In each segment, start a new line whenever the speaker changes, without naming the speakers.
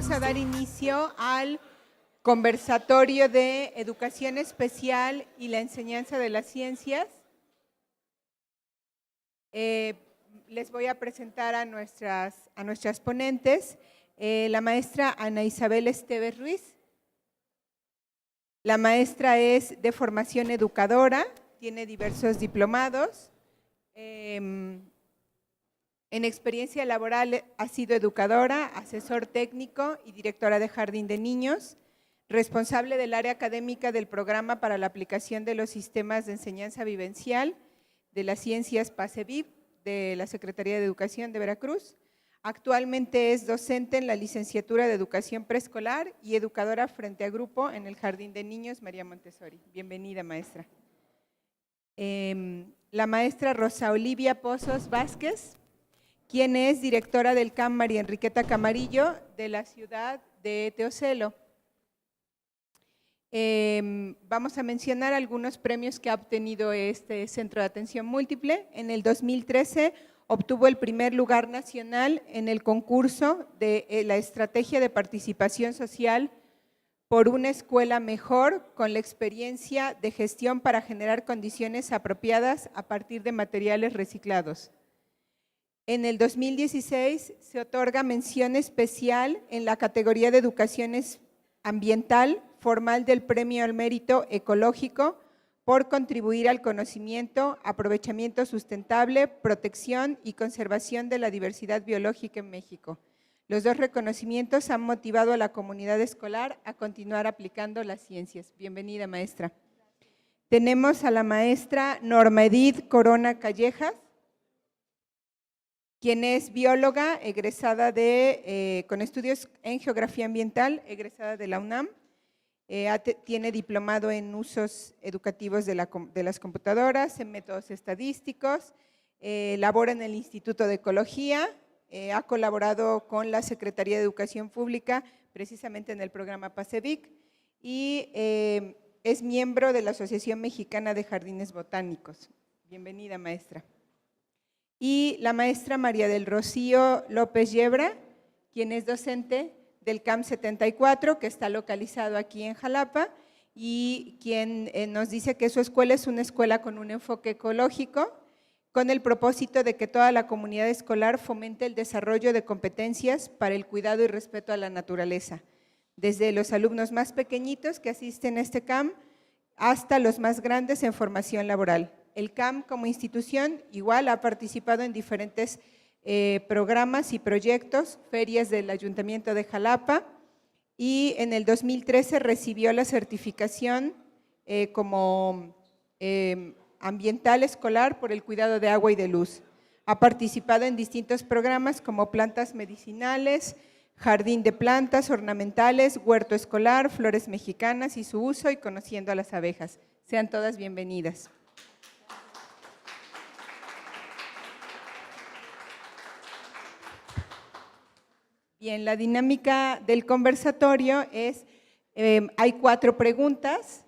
vamos a dar inicio al conversatorio de educación especial y la enseñanza de las ciencias. Les voy a presentar a nuestras ponentes, la maestra Ana Isabel Esteves Ruiz. La maestra es de formación educadora, tiene diversos diplomados. En experiencia laboral ha sido educadora, asesor técnico y directora de jardín de niños, responsable del área académica del programa para la aplicación de los sistemas de enseñanza vivencial de las ciencias PASEVIP de la Secretaría de Educación de Veracruz. Actualmente es docente en la licenciatura de Educación Preescolar y educadora frente a grupo en el Jardín de Niños María Montessori. Bienvenida, maestra. La maestra Rosa Olivia Pozos Vázquez, quien es directora del CAM María Enriqueta Camarillo de la ciudad de Teocelo. Vamos a mencionar algunos premios que ha obtenido este Centro de Atención Múltiple. En el 2013 obtuvo el primer lugar nacional en el concurso de la Estrategia de Participación Social por una escuela mejor con la experiencia de gestión para generar condiciones apropiadas a partir de materiales reciclados. En el 2016 se otorga mención especial en la categoría de educación ambiental formal del Premio al Mérito Ecológico por contribuir al conocimiento, aprovechamiento sustentable, protección y conservación de la diversidad biológica en México. Los dos reconocimientos han motivado a la comunidad escolar a continuar aplicando las ciencias. Bienvenida, maestra. Tenemos a la maestra Norma Edith Corona Callejas, quien es bióloga, egresada con estudios en geografía ambiental, egresada de la UNAM. Tiene diplomado en usos educativos de las computadoras, en métodos estadísticos, labora en el Instituto de Ecología, ha colaborado con la Secretaría de Educación Pública, precisamente en el programa PASEVIC, y es miembro de la Asociación Mexicana de Jardines Botánicos. Bienvenida, maestra. Y la maestra María del Rocío López Yebra, quien es docente del CAM 74, que está localizado aquí en Jalapa, y quien nos dice que su escuela es una escuela con un enfoque ecológico, con el propósito de que toda la comunidad escolar fomente el desarrollo de competencias para el cuidado y respeto a la naturaleza, desde los alumnos más pequeñitos que asisten a este CAM hasta los más grandes en formación laboral. El CAM como institución igual ha participado en diferentes programas y proyectos, ferias del Ayuntamiento de Jalapa, y en el 2013 recibió la certificación como ambiental escolar por el cuidado de agua y de luz. Ha participado en distintos programas como plantas medicinales, jardín de plantas ornamentales, huerto escolar, flores mexicanas y su uso, y conociendo a las abejas. Sean todas bienvenidas. Bien, la dinámica del conversatorio es, hay 4 preguntas,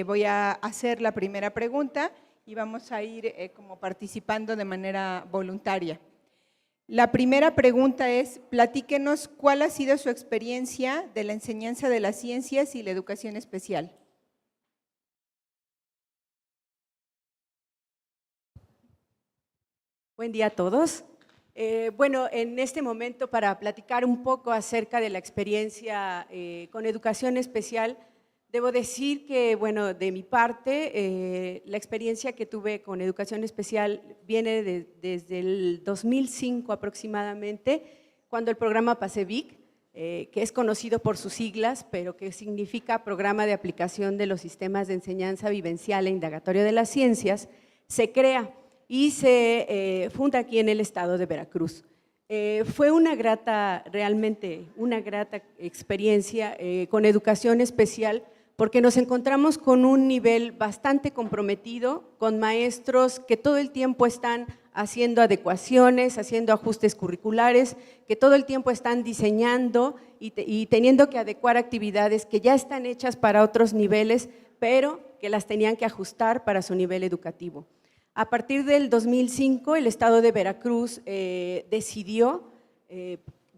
voy a hacer la primera pregunta y vamos a ir como participando de manera voluntaria. La primera pregunta es, platíquenos cuál ha sido su experiencia de la enseñanza de las ciencias y la educación especial.
Buen día a todos. Bueno, en este momento para platicar un poco acerca de la experiencia con educación especial, debo decir que, bueno, de mi parte, la experiencia que tuve con educación especial viene desde el 2005 aproximadamente, cuando el programa PASEVIC, que es conocido por sus siglas, pero que significa Programa de Aplicación de los Sistemas de Enseñanza Vivencial e Indagatorio de las Ciencias, se crea y se funda aquí en el estado de Veracruz. Fue realmente una grata experiencia con educación especial, porque nos encontramos con un nivel bastante comprometido, con maestros que todo el tiempo están haciendo adecuaciones, haciendo ajustes curriculares, que todo el tiempo están diseñando y teniendo que adecuar actividades que ya están hechas para otros niveles, pero que las tenían que ajustar para su nivel educativo. A partir del 2005, el estado de Veracruz decidió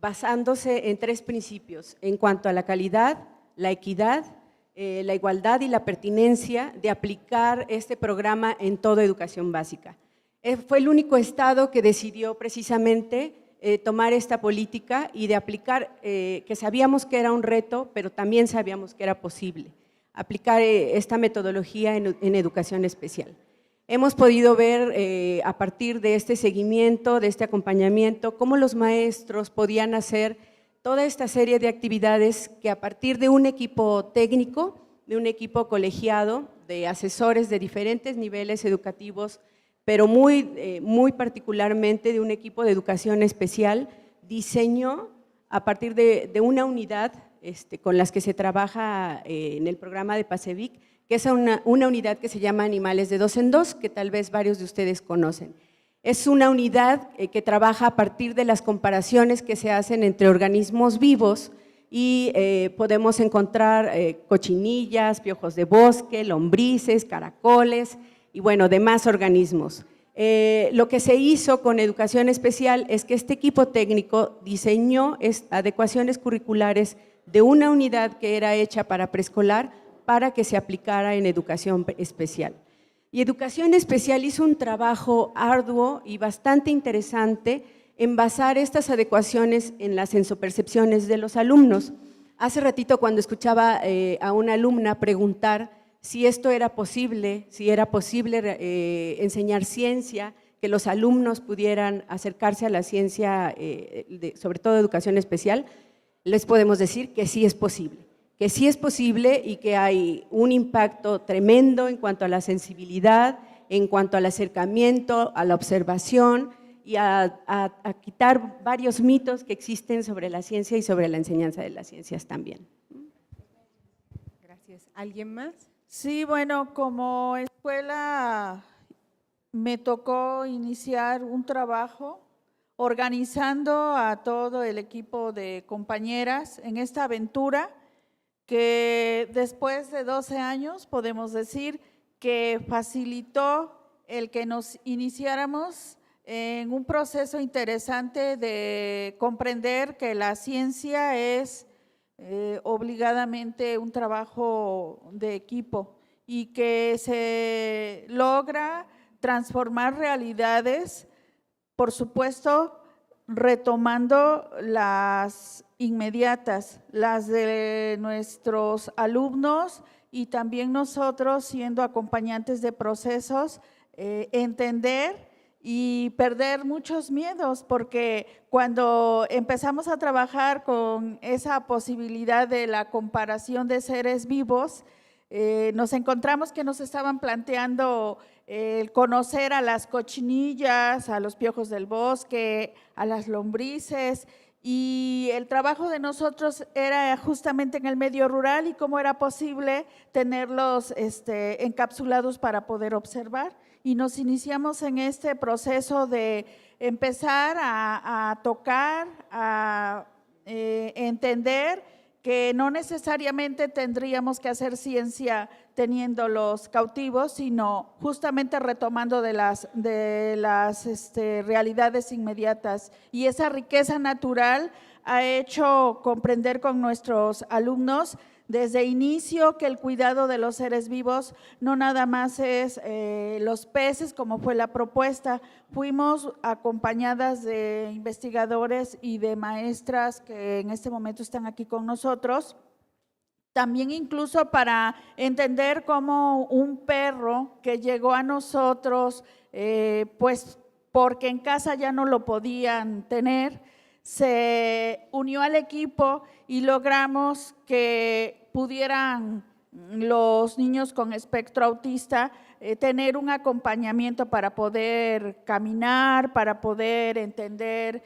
basándose en 3 principios, en cuanto a la calidad, la equidad, la igualdad y la pertinencia de aplicar este programa en toda educación básica. Fue el único estado que decidió precisamente tomar esta política y de aplicar, que sabíamos que era un reto, pero también sabíamos que era posible, aplicar esta metodología en educación especial. Hemos podido ver a partir de este seguimiento, de este acompañamiento, cómo los maestros podían hacer toda esta serie de actividades que a partir de un equipo técnico, de un equipo colegiado, de asesores de diferentes niveles educativos, pero muy particularmente de un equipo de educación especial, diseñó a partir de una unidad con las que se trabaja en el programa de PASEVIC, que es una unidad que se llama Animales de 2 en 2, que tal vez varios de ustedes conocen. Es una unidad que trabaja a partir de las comparaciones que se hacen entre organismos vivos y podemos encontrar cochinillas, piojos de bosque, lombrices, caracoles y bueno, demás organismos. Lo que se hizo con educación especial es que este equipo técnico diseñó adecuaciones curriculares de una unidad que era hecha para preescolar para que se aplicara en educación especial. Y educación especial hizo un trabajo arduo y bastante interesante en basar estas adecuaciones en las sensopercepciones de los alumnos. Hace ratito cuando escuchaba a una alumna preguntar si esto era posible, si era posible enseñar ciencia, que los alumnos pudieran acercarse a la ciencia, sobre todo educación especial, les podemos decir que sí es posible y que hay un impacto tremendo en cuanto a la sensibilidad, en cuanto al acercamiento, a la observación y a quitar varios mitos que existen sobre la ciencia y sobre la enseñanza de las ciencias también.
Gracias. ¿Alguien más?
Sí, bueno, como escuela me tocó iniciar un trabajo organizando a todo el equipo de compañeras en esta aventura que después de 12 años podemos decir que facilitó el que nos iniciáramos en un proceso interesante de comprender que la ciencia es obligadamente un trabajo de equipo y que se logra transformar realidades, por supuesto, retomando las inmediatas, las de nuestros alumnos y también nosotros siendo acompañantes de procesos, entender y perder muchos miedos, porque cuando empezamos a trabajar con esa posibilidad de la comparación de seres vivos, nos encontramos que nos estaban planteando el conocer a las cochinillas, a los piojos del bosque, a las lombrices, y el trabajo de nosotros era justamente en el medio rural y cómo era posible tenerlos encapsulados para poder observar. Y nos iniciamos en este proceso de empezar a tocar, a entender que no necesariamente tendríamos que hacer ciencia teniendo los cautivos, sino justamente retomando de las realidades inmediatas. Y esa riqueza natural ha hecho comprender con nuestros alumnos desde inicio que el cuidado de los seres vivos no nada más es los peces, como fue la propuesta. Fuimos acompañadas de investigadores y de maestras que en este momento están aquí con nosotros. También incluso para entender cómo un perro que llegó a nosotros, pues porque en casa ya no lo podían tener, se unió al equipo y logramos que pudieran los niños con espectro autista tener un acompañamiento para poder caminar, para poder entender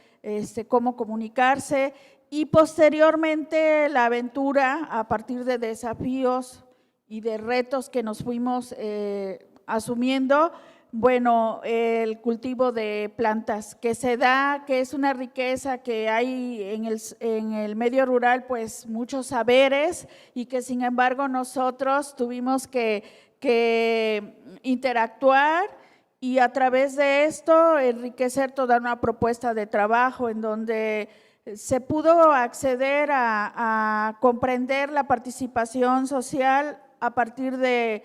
cómo comunicarse. Y posteriormente la aventura, a partir de desafíos y de retos que nos fuimos asumiendo, bueno, el cultivo de plantas que se da, que es una riqueza que hay en el medio rural, pues muchos saberes y que sin embargo nosotros tuvimos que interactuar y a través de esto enriquecer toda una propuesta de trabajo en donde se pudo acceder a comprender la participación social a partir de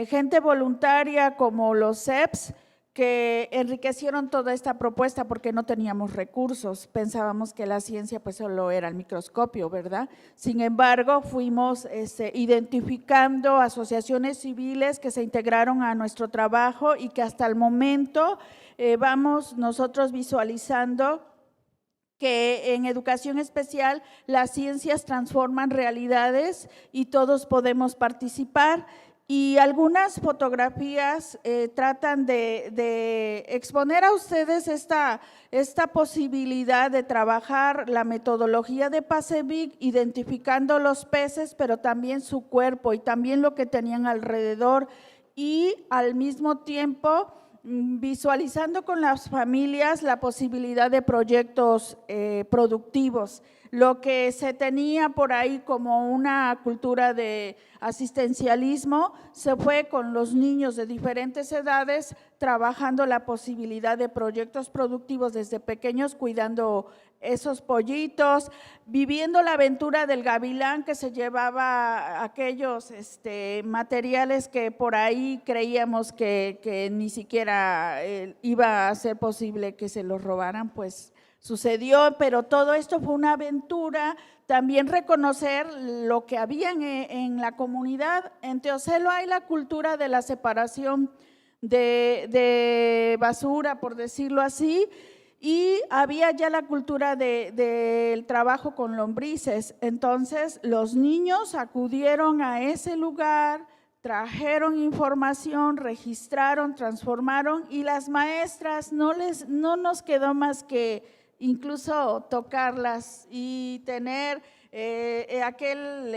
gente voluntaria como los CEPS, que enriquecieron toda esta propuesta porque no teníamos recursos. Pensábamos que la ciencia pues solo era el microscopio, ¿verdad? Sin embargo, fuimos identificando asociaciones civiles que se integraron a nuestro trabajo y que hasta el momento vamos nosotros visualizando que en educación especial las ciencias transforman realidades y todos podemos participar. Y algunas fotografías tratan de exponer a ustedes esta posibilidad de trabajar la metodología de PASEBIC, identificando los peces, pero también su cuerpo y también lo que tenían alrededor, y al mismo tiempo visualizando con las familias la posibilidad de proyectos productivos. Lo que se tenía por ahí como una cultura de asistencialismo se fue con los niños de diferentes edades trabajando la posibilidad de proyectos productivos desde pequeños, cuidando esos pollitos, viviendo la aventura del gavilán que se llevaba aquellos materiales que por ahí creíamos que ni siquiera iba a ser posible que se los robaran, pues sucedió, pero todo esto fue una aventura. También reconocer lo que había en la comunidad. En Teocelo hay la cultura de la separación de basura, por decirlo así, y había ya la cultura del trabajo con lombrices. Entonces, los niños acudieron a ese lugar, trajeron información, registraron, transformaron, y las maestras no nos quedó más que incluso tocarlas y tener aquel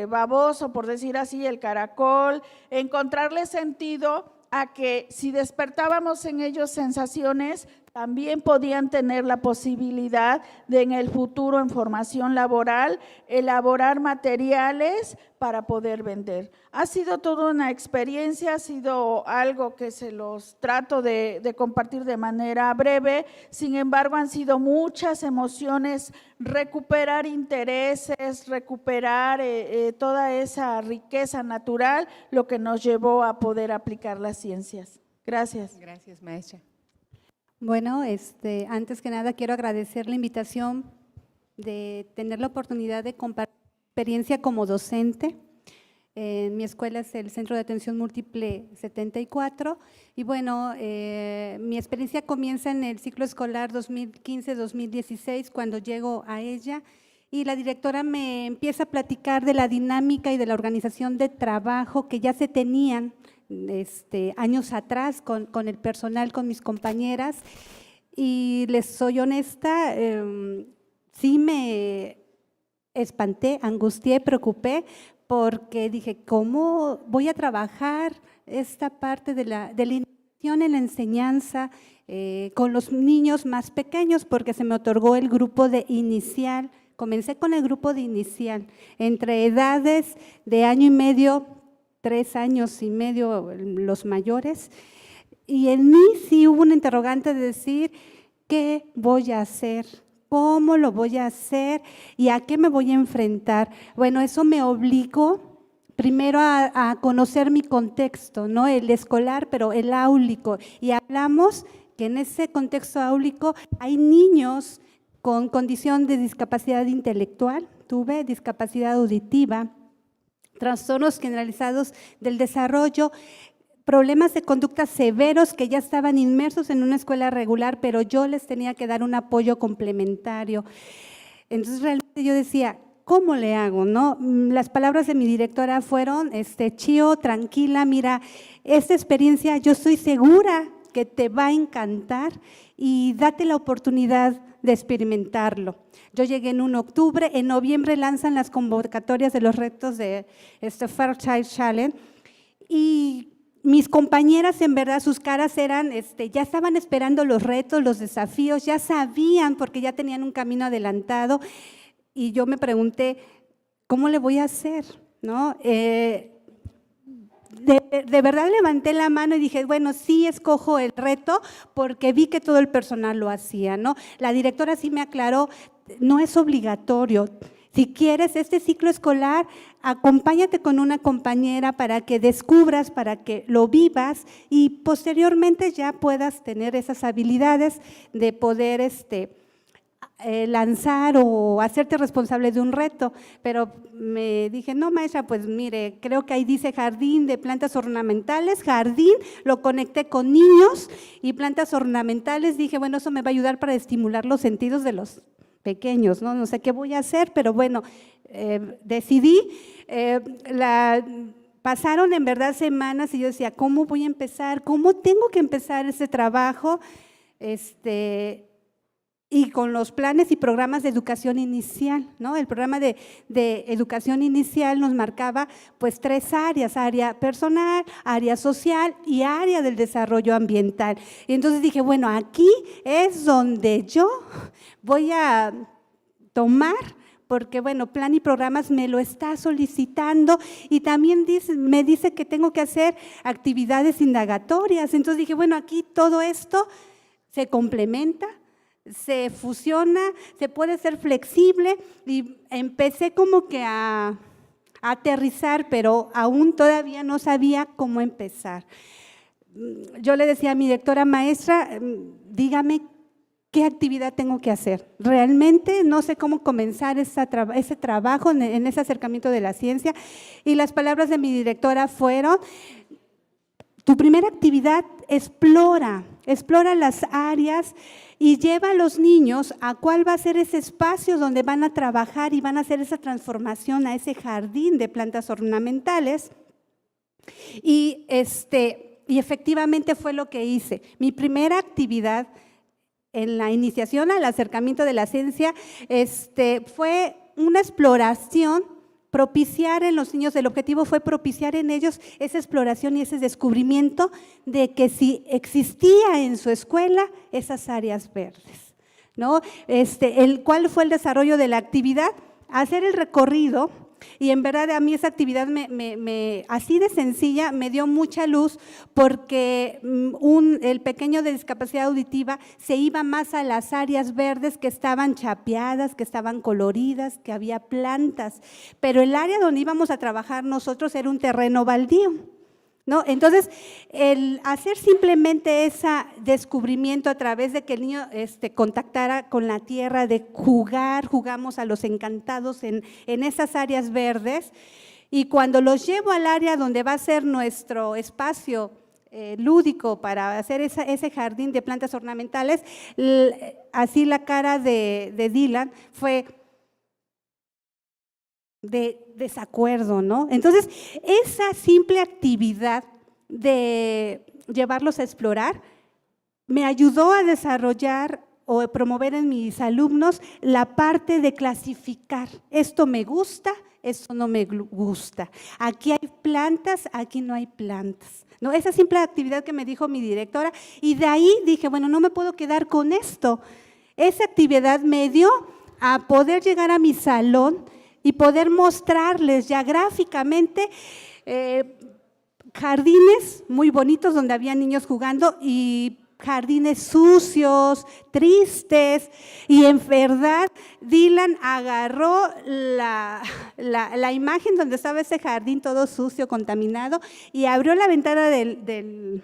baboso, por decir así, el caracol, encontrarle sentido a que si despertábamos en ellos sensaciones, también podían tener la posibilidad de en el futuro en formación laboral elaborar materiales para poder vender. Ha sido toda una experiencia, ha sido algo que se los trato de compartir de manera breve. Sin embargo, han sido muchas emociones, recuperar intereses, recuperar toda esa riqueza natural, lo que nos llevó a poder aplicar las ciencias. Gracias.
Gracias, maestra.
Bueno, antes que nada quiero agradecer la invitación de tener la oportunidad de compartir experiencia como docente. Mi escuela es el Centro de Atención Múltiple 74 y bueno, mi experiencia comienza en el ciclo escolar 2015-2016 cuando llego a ella y la directora me empieza a platicar de la dinámica y de la organización de trabajo que ya se tenían años atrás con el personal, con mis compañeras, y les soy honesta, sí me espanté, angustié, preocupé, porque dije, ¿cómo voy a trabajar esta parte de la iniciación en la enseñanza con los niños más pequeños? Porque se me otorgó el grupo de inicial, comencé con el grupo de inicial, entre edades de año y medio, 3 años y medio los mayores, y en mí sí hubo un interrogante de decir, ¿qué voy a hacer? ¿Cómo lo voy a hacer? ¿Y a qué me voy a enfrentar? Bueno, eso me obligó primero a conocer mi contexto, ¿no? El escolar, pero el áulico, y hablamos que en ese contexto áulico hay niños con condición de discapacidad intelectual, tuve discapacidad auditiva, trastornos generalizados del desarrollo, problemas de conducta severos que ya estaban inmersos en una escuela regular, pero yo les tenía que dar un apoyo complementario. Entonces realmente yo decía, ¿cómo le hago? ¿No? Las palabras de mi directora fueron, Chío, tranquila, mira, esta experiencia yo estoy segura que te va a encantar y date la oportunidad de experimentarlo. Yo llegué en 1 de octubre, en noviembre lanzan las convocatorias de los retos de Fairchild Challenge y mis compañeras en verdad sus caras eran, ya estaban esperando los retos, los desafíos, ya sabían porque ya tenían un camino adelantado y yo me pregunté, ¿cómo le voy a hacer? ¿No? de verdad levanté la mano y dije, bueno, sí escojo el reto porque vi que todo el personal lo hacía, ¿no? La directora sí me aclaró, no es obligatorio. Si quieres este ciclo escolar, acompáñate con una compañera para que descubras, para que lo vivas y posteriormente ya puedas tener esas habilidades de poder lanzar o hacerte responsable de un reto. Pero me dije, no, maestra, pues mire, creo que ahí dice jardín de plantas ornamentales, jardín, lo conecté con niños y plantas ornamentales, dije, bueno, eso me va a ayudar para estimular los sentidos de los pequeños, ¿no? No sé qué voy a hacer, pero bueno, decidí, pasaron en verdad semanas y yo decía, ¿cómo voy a empezar? ¿Cómo tengo que empezar ese trabajo? Y con los planes y programas de educación inicial, ¿no? El programa de educación inicial nos marcaba pues 3 áreas, área personal, área social y área del desarrollo ambiental. Y entonces dije, bueno, aquí es donde yo voy a tomar, porque bueno, plan y programas me lo está solicitando y también me dice que tengo que hacer actividades indagatorias. Entonces dije, bueno, aquí todo esto se complementa, se fusiona, se puede ser flexible y empecé como que a aterrizar, pero aún todavía no sabía cómo empezar. Yo le decía a mi directora, maestra, dígame qué actividad tengo que hacer. Realmente no sé cómo comenzar ese trabajo en ese acercamiento de la ciencia y las palabras de mi directora fueron, tu primera actividad, explora las áreas y lleva a los niños a cuál va a ser ese espacio donde van a trabajar y van a hacer esa transformación a ese jardín de plantas ornamentales. Y efectivamente fue lo que hice. Mi primera actividad en la iniciación al acercamiento de la ciencia fue una exploración, propiciar en los niños, el objetivo fue propiciar en ellos esa exploración y ese descubrimiento de que si existía en su escuela esas áreas verdes, ¿no? ¿Cuál fue el desarrollo de la actividad? Hacer el recorrido. Y en verdad a mí esa actividad así de sencilla me dio mucha luz porque el pequeño de discapacidad auditiva se iba más a las áreas verdes que estaban chapeadas, que estaban coloridas, que había plantas, pero el área donde íbamos a trabajar nosotros era un terreno baldío, ¿no? Entonces, el hacer simplemente ese descubrimiento a través de que el niño contactara con la tierra, de jugamos a los encantados en esas áreas verdes, y cuando los llevo al área donde va a ser nuestro espacio lúdico para hacer ese jardín de plantas ornamentales, así la cara de Dylan fue de desacuerdo, ¿no? Entonces, esa simple actividad de llevarlos a explorar me ayudó a desarrollar o promover en mis alumnos la parte de clasificar. Esto me gusta, esto no me gusta. Aquí hay plantas, aquí no hay plantas, ¿no? Esa simple actividad que me dijo mi directora, y de ahí dije, bueno, no me puedo quedar con esto. Esa actividad me dio a poder llegar a mi salón y poder mostrarles ya gráficamente jardines muy bonitos donde había niños jugando y jardines sucios, tristes, y en verdad Dylan agarró la imagen donde estaba ese jardín todo sucio, contaminado, y abrió la ventana de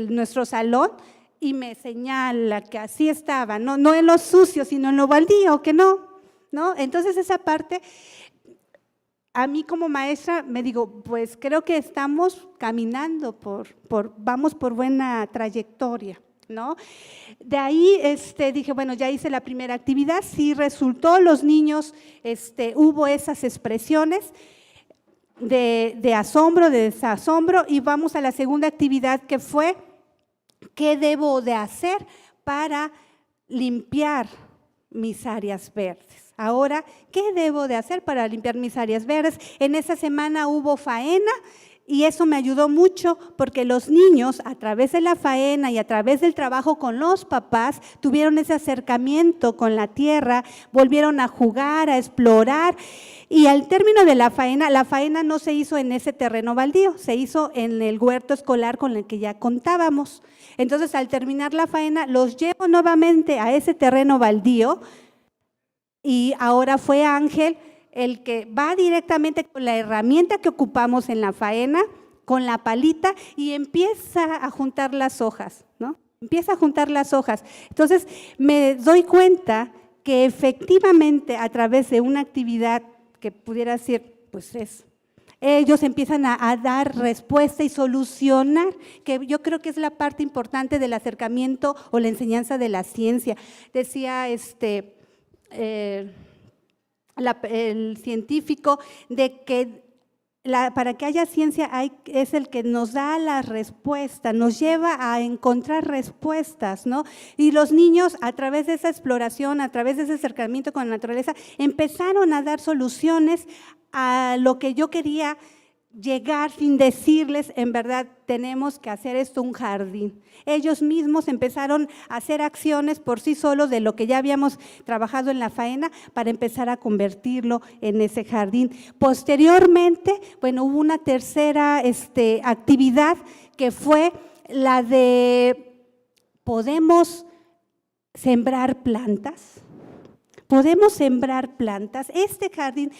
nuestro salón y me señala que así estaba, no en lo sucio, sino en lo baldío, que no. Entonces esa parte, a mí como maestra me digo, pues creo que estamos caminando vamos por buena trayectoria, ¿no? De ahí dije, bueno, ya hice la primera actividad, sí resultó, los niños, hubo esas expresiones de asombro, de desasombro, y vamos a la segunda actividad que fue, ¿qué debo de hacer para limpiar mis áreas verdes? Ahora, ¿qué debo de hacer para limpiar mis áreas verdes? En esa semana hubo faena Y eso me ayudó mucho porque los niños, a través de la faena y a través del trabajo con los papás, tuvieron ese acercamiento con la tierra, volvieron a jugar, a explorar. Y al término de la faena no se hizo en ese terreno baldío, se hizo en el huerto escolar con el que ya contábamos. Entonces, al terminar la faena, los llevo nuevamente a ese terreno baldío y ahora fue Ángel el que va directamente con la herramienta que ocupamos en la faena, con la palita, y empieza a juntar las hojas, ¿no? Empieza a juntar las hojas. Entonces, me doy cuenta que efectivamente a través de una actividad que pudiera ser, pues ellos empiezan a dar respuesta y solucionar, que yo creo que es la parte importante del acercamiento o la enseñanza de la ciencia. Decía el científico de que para que haya ciencia es el que nos da la respuesta, nos lleva a encontrar respuestas, ¿no? Y los niños, a través de esa exploración, a través de ese acercamiento con la naturaleza, empezaron a dar soluciones a lo que yo quería llegar sin decirles, en verdad, tenemos que hacer esto un jardín. Ellos mismos empezaron a hacer acciones por sí solos de lo que ya habíamos trabajado en la faena para empezar a convertirlo en ese jardín. Posteriormente, bueno, hubo una tercera actividad que fue la de ¿podemos sembrar plantas? ¿Podemos sembrar plantas? Este jardín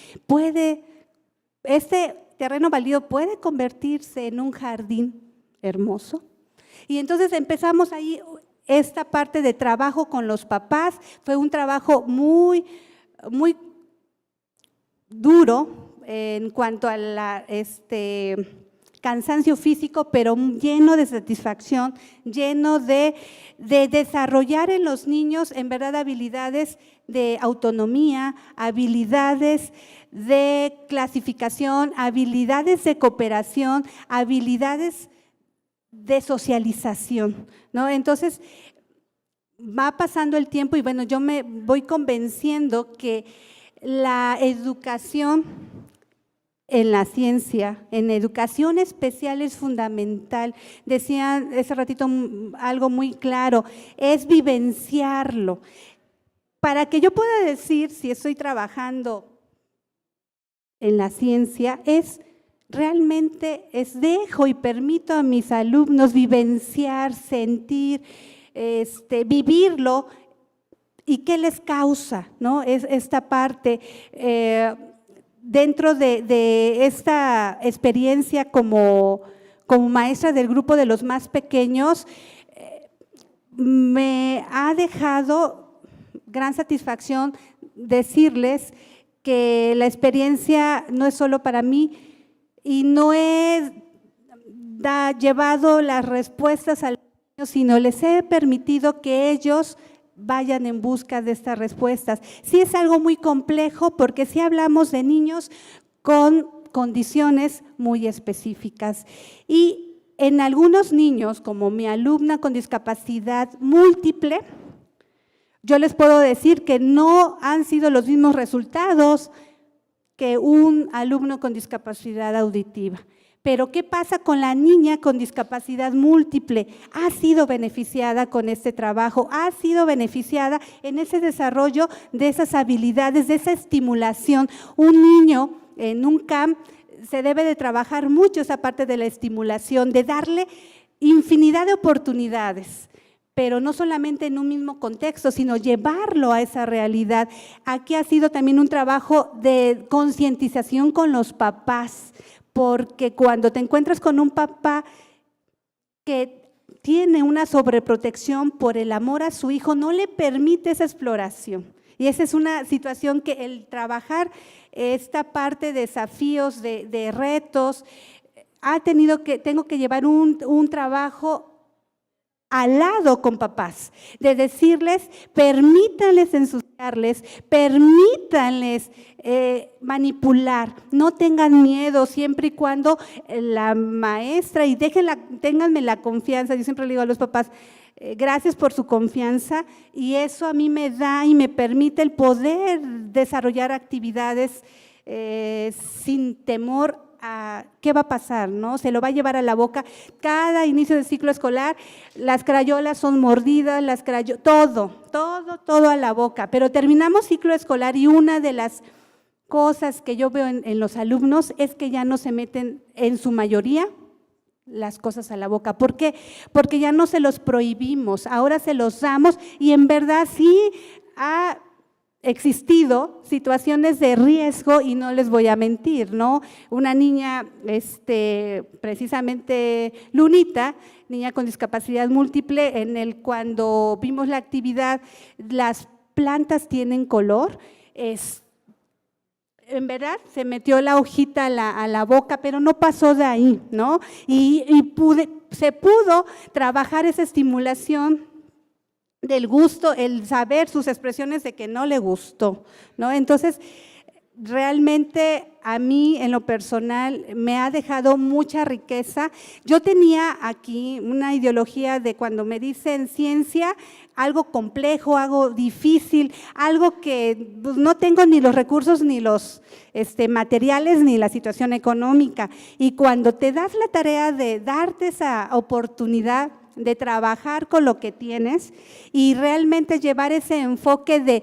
terreno baldío puede convertirse en un jardín hermoso. Y entonces empezamos ahí esta parte de trabajo con los papás. Fue un trabajo muy, muy duro en cuanto a cansancio físico, pero lleno de satisfacción, lleno de desarrollar en los niños en verdad habilidades de autonomía, habilidades de clasificación, habilidades de cooperación, habilidades de socialización, ¿no? Entonces, va pasando el tiempo y bueno, yo me voy convenciendo que la educación en la ciencia, en educación especial es fundamental. Decía hace ratito algo muy claro, es vivenciarlo. Para que yo pueda decir si estoy trabajando en la ciencia, realmente dejo y permito a mis alumnos vivenciar, sentir, vivirlo y qué les causa, ¿no? Es esta parte, dentro de esta experiencia como maestra del grupo de los más pequeños, me ha dejado gran satisfacción decirles que la experiencia no es solo para mí y no he llevado las respuestas al niño, sino les he permitido que ellos vayan en busca de estas respuestas. Sí es algo muy complejo porque sí hablamos de niños con condiciones muy específicas y en algunos niños, como mi alumna con discapacidad múltiple, yo les puedo decir que no han sido los mismos resultados que un alumno con discapacidad auditiva. Pero ¿qué pasa con la niña con discapacidad múltiple? Ha sido beneficiada con este trabajo, ha sido beneficiada en ese desarrollo de esas habilidades, de esa estimulación. Un niño en un camp se debe de trabajar mucho esa parte de la estimulación, de darle infinidad de oportunidades, pero no solamente en un mismo contexto, sino llevarlo a esa realidad. Aquí ha sido también un trabajo de concientización con los papás, porque cuando te encuentras con un papá que tiene una sobreprotección por el amor a su hijo, no le permite esa exploración. Y esa es una situación que el trabajar esta parte de desafíos, de retos, tengo que llevar un trabajo al lado con papás, de decirles, permítanles ensuciarles, permítanles manipular, no tengan miedo siempre y cuando la maestra, y ténganme la confianza, yo siempre le digo a los papás, gracias por su confianza y eso a mí me da y me permite el poder desarrollar actividades sin temor ¿qué va a pasar? ¿No? Se lo va a llevar a la boca. Cada inicio de ciclo escolar, las crayolas son mordidas, todo a la boca. Pero terminamos ciclo escolar y una de las cosas que yo veo en los alumnos es que ya no se meten en su mayoría las cosas a la boca. ¿Por qué? Porque ya no se los prohibimos, ahora se los damos y en verdad sí ha existido situaciones de riesgo y no les voy a mentir, ¿no? Una niña, precisamente Lunita, niña con discapacidad múltiple, cuando vimos la actividad, las plantas tienen color, en verdad se metió la hojita a la boca, pero no pasó de ahí, ¿no? Y se pudo trabajar esa estimulación del gusto, el saber sus expresiones de que no le gustó, ¿no? Entonces, realmente a mí en lo personal me ha dejado mucha riqueza. Yo tenía aquí una ideología de cuando me dicen ciencia, algo complejo, algo difícil, algo que pues, no tengo ni los recursos, ni los materiales, ni la situación económica. Y cuando te das la tarea de darte esa oportunidad de trabajar con lo que tienes y realmente llevar ese enfoque de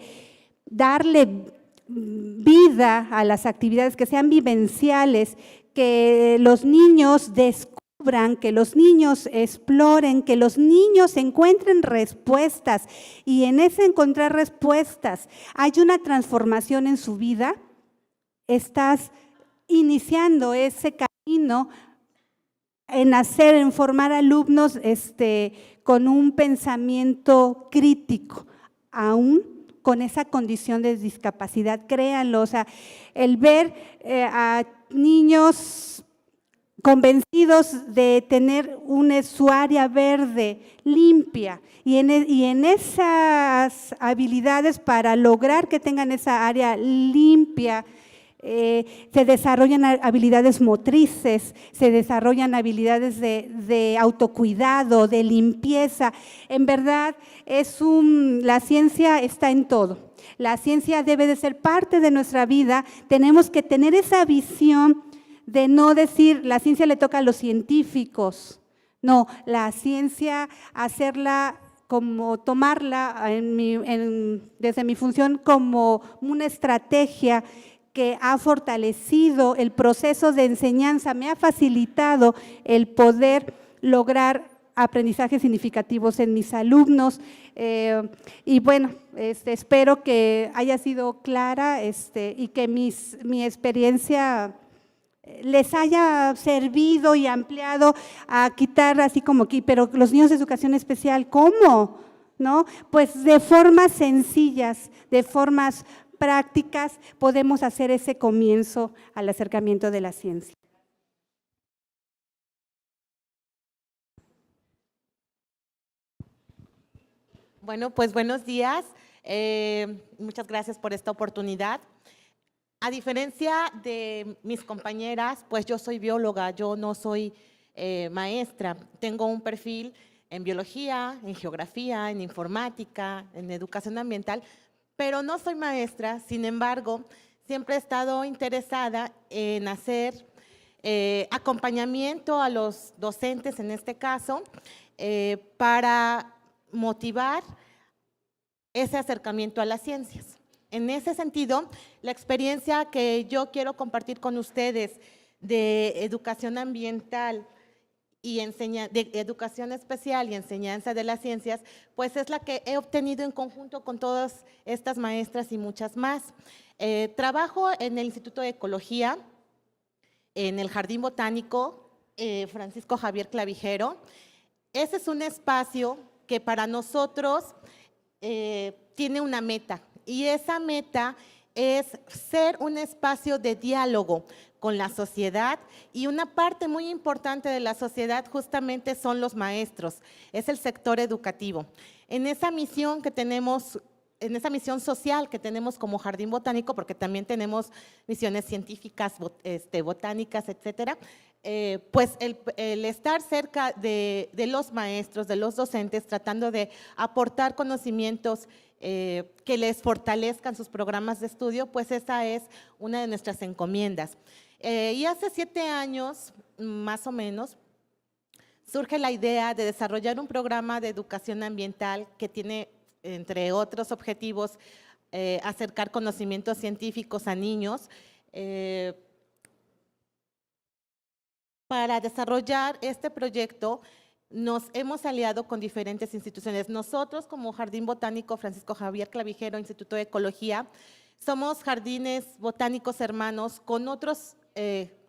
darle vida a las actividades, que sean vivenciales, que los niños descubran, que los niños exploren, que los niños encuentren respuestas y en ese encontrar respuestas hay una transformación en su vida, estás iniciando ese camino en formar alumnos con un pensamiento crítico, aún con esa condición de discapacidad, créanlo, o sea, el ver a niños convencidos de tener su área verde limpia y en esas habilidades para lograr que tengan esa área limpia, se desarrollan habilidades motrices, se desarrollan habilidades de autocuidado, de limpieza. En verdad, la ciencia está en todo. La ciencia debe de ser parte de nuestra vida. Tenemos que tener esa visión de no decir, la ciencia le toca a los científicos. No, la ciencia, hacerla como tomarla desde mi función como una estrategia que ha fortalecido el proceso de enseñanza, me ha facilitado el poder lograr aprendizajes significativos en mis alumnos y bueno, espero que haya sido clara y que mi experiencia les haya servido y ampliado a quitar así como aquí, pero los niños de educación especial, ¿cómo? ¿No? Pues de formas sencillas, de formas prácticas podemos hacer ese comienzo al acercamiento de la ciencia.
Bueno, pues buenos días. Muchas gracias por esta oportunidad. A diferencia de mis compañeras, pues yo soy bióloga, yo no soy maestra. Tengo un perfil en biología, en geografía, en informática, en educación ambiental, pero no soy maestra. Sin embargo, siempre he estado interesada en hacer acompañamiento a los docentes, en este caso, para motivar ese acercamiento a las ciencias. En ese sentido, la experiencia que yo quiero compartir con ustedes de educación ambiental y de educación especial y enseñanza de las ciencias, pues es la que he obtenido en conjunto con todas estas maestras y muchas más. Trabajo en el Instituto de Ecología, en el Jardín Botánico Francisco Javier Clavijero. Ese es un espacio que para nosotros tiene una meta, y esa meta es ser un espacio de diálogo con la sociedad, y una parte muy importante de la sociedad justamente son los maestros, es el sector educativo. En esa misión que tenemos, en esa misión social que tenemos como Jardín Botánico, porque también tenemos misiones científicas, botánicas, etcétera, pues el estar cerca de los maestros, de los docentes, tratando de aportar conocimientos que les fortalezcan sus programas de estudio, pues esa es una de nuestras encomiendas. Y hace 7 años, más o menos, surge la idea de desarrollar un programa de educación ambiental que tiene, entre otros objetivos, acercar conocimientos científicos a niños. Para desarrollar este proyecto, nos hemos aliado con diferentes instituciones. Nosotros, como Jardín Botánico Francisco Javier Clavijero, Instituto de Ecología, somos jardines botánicos hermanos con otros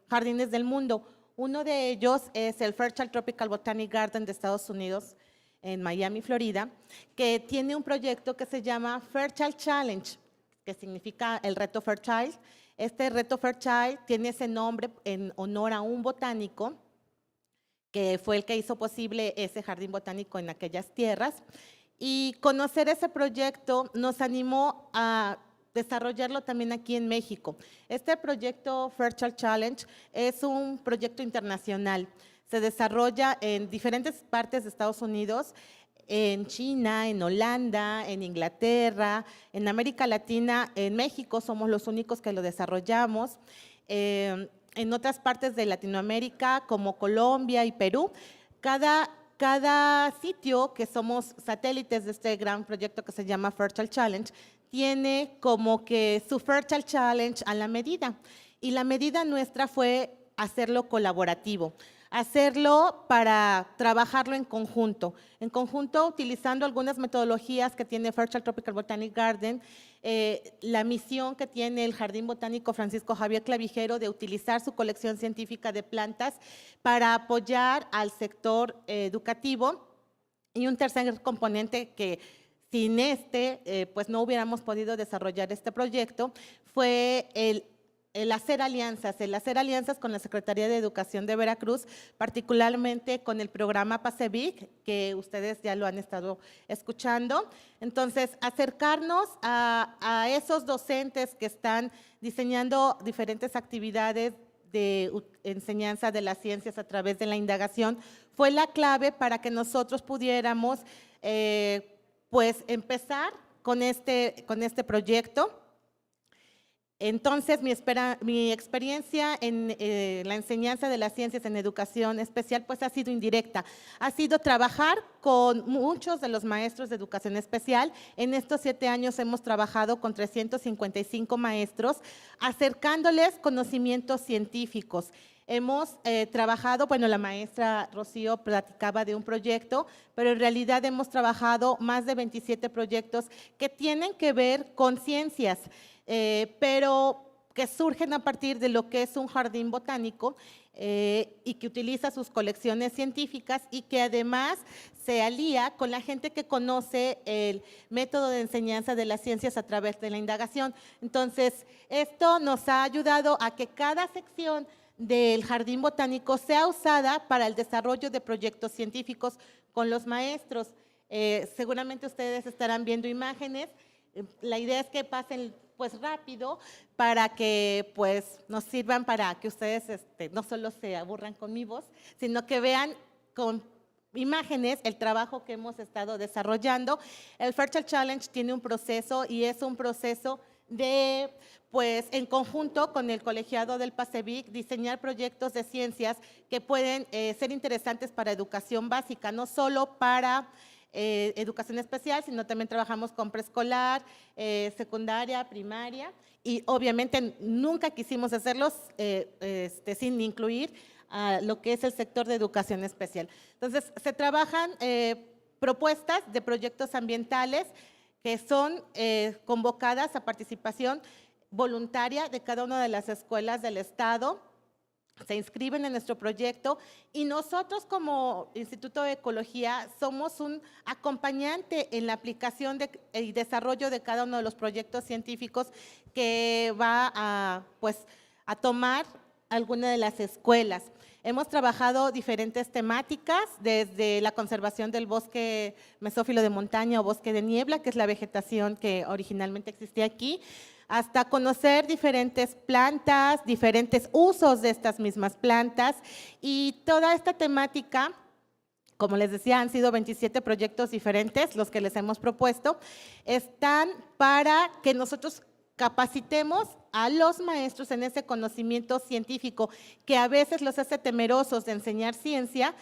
jardines del mundo. Uno de ellos es el Fairchild Tropical Botanic Garden de Estados Unidos, en Miami, Florida, que tiene un proyecto que se llama Fairchild Challenge, que significa el reto Fairchild. Este reto Fairchild tiene ese nombre en honor a un botánico que fue el que hizo posible ese jardín botánico en aquellas tierras. Y conocer ese proyecto nos animó a desarrollarlo también aquí en México. Este proyecto Fairchild Challenge es un proyecto internacional. Se desarrolla en diferentes partes de Estados Unidos, en China, en Holanda, en Inglaterra, en América Latina, en México somos los únicos que lo desarrollamos, en otras partes de Latinoamérica como Colombia y Perú. Cada sitio que somos satélites de este gran proyecto que se llama Fairchild Challenge tiene como que su Fairchild Challenge a la medida. Y la medida nuestra fue hacerlo colaborativo, hacerlo para trabajarlo en conjunto utilizando algunas metodologías que tiene Fairchild Tropical Botanic Garden, la misión que tiene el Jardín Botánico Francisco Javier Clavijero de utilizar su colección científica de plantas para apoyar al sector educativo, y un tercer componente que sin pues no hubiéramos podido desarrollar este proyecto, fue el hacer alianzas con la Secretaría de Educación de Veracruz, particularmente con el programa PASEBIC, que ustedes ya lo han estado escuchando. Entonces, acercarnos a esos docentes que están diseñando diferentes actividades de enseñanza de las ciencias a través de la indagación, fue la clave para que nosotros pudiéramos pues empezar con este proyecto. Entonces, mi experiencia en la enseñanza de las ciencias en educación especial pues ha sido indirecta. Ha sido trabajar con muchos de los maestros de educación especial. En estos 7 años hemos trabajado con 355 maestros, acercándoles conocimientos científicos. Hemos trabajado, bueno, la maestra Rocío platicaba de un proyecto, pero en realidad hemos trabajado más de 27 proyectos que tienen que ver con ciencias, pero que surgen a partir de lo que es un jardín botánico y que utiliza sus colecciones científicas y que además se alía con la gente que conoce el método de enseñanza de las ciencias a través de la indagación. Entonces, esto nos ha ayudado a que cada sección del jardín botánico sea usada para el desarrollo de proyectos científicos con los maestros. Seguramente ustedes estarán viendo imágenes. La idea es que pasen pues rápido para que pues nos sirvan para que ustedes no solo se aburran con mi voz, sino que vean con imágenes el trabajo que hemos estado desarrollando. El Fairchild Challenge tiene un proceso y es un proceso de, pues en conjunto con el colegiado del PASEBIC, diseñar proyectos de ciencias que pueden ser interesantes para educación básica, no solo para educación especial, sino también trabajamos con preescolar, secundaria, primaria, y obviamente nunca quisimos hacerlos sin incluir a lo que es el sector de educación especial. Entonces, se trabajan propuestas de proyectos ambientales que son convocadas a participación voluntaria de cada una de las escuelas del Estado. Se inscriben en nuestro proyecto y nosotros como Instituto de Ecología somos un acompañante en la aplicación y desarrollo de cada uno de los proyectos científicos que va a tomar alguna de las escuelas. Hemos trabajado diferentes temáticas, desde la conservación del bosque mesófilo de montaña o bosque de niebla, que es la vegetación que originalmente existía aquí, hasta conocer diferentes plantas, diferentes usos de estas mismas plantas, y toda esta temática, como les decía, han sido 27 proyectos diferentes los que les hemos propuesto, están para que nosotros capacitemos a los maestros en ese conocimiento científico que a veces los hace temerosos de enseñar ciencia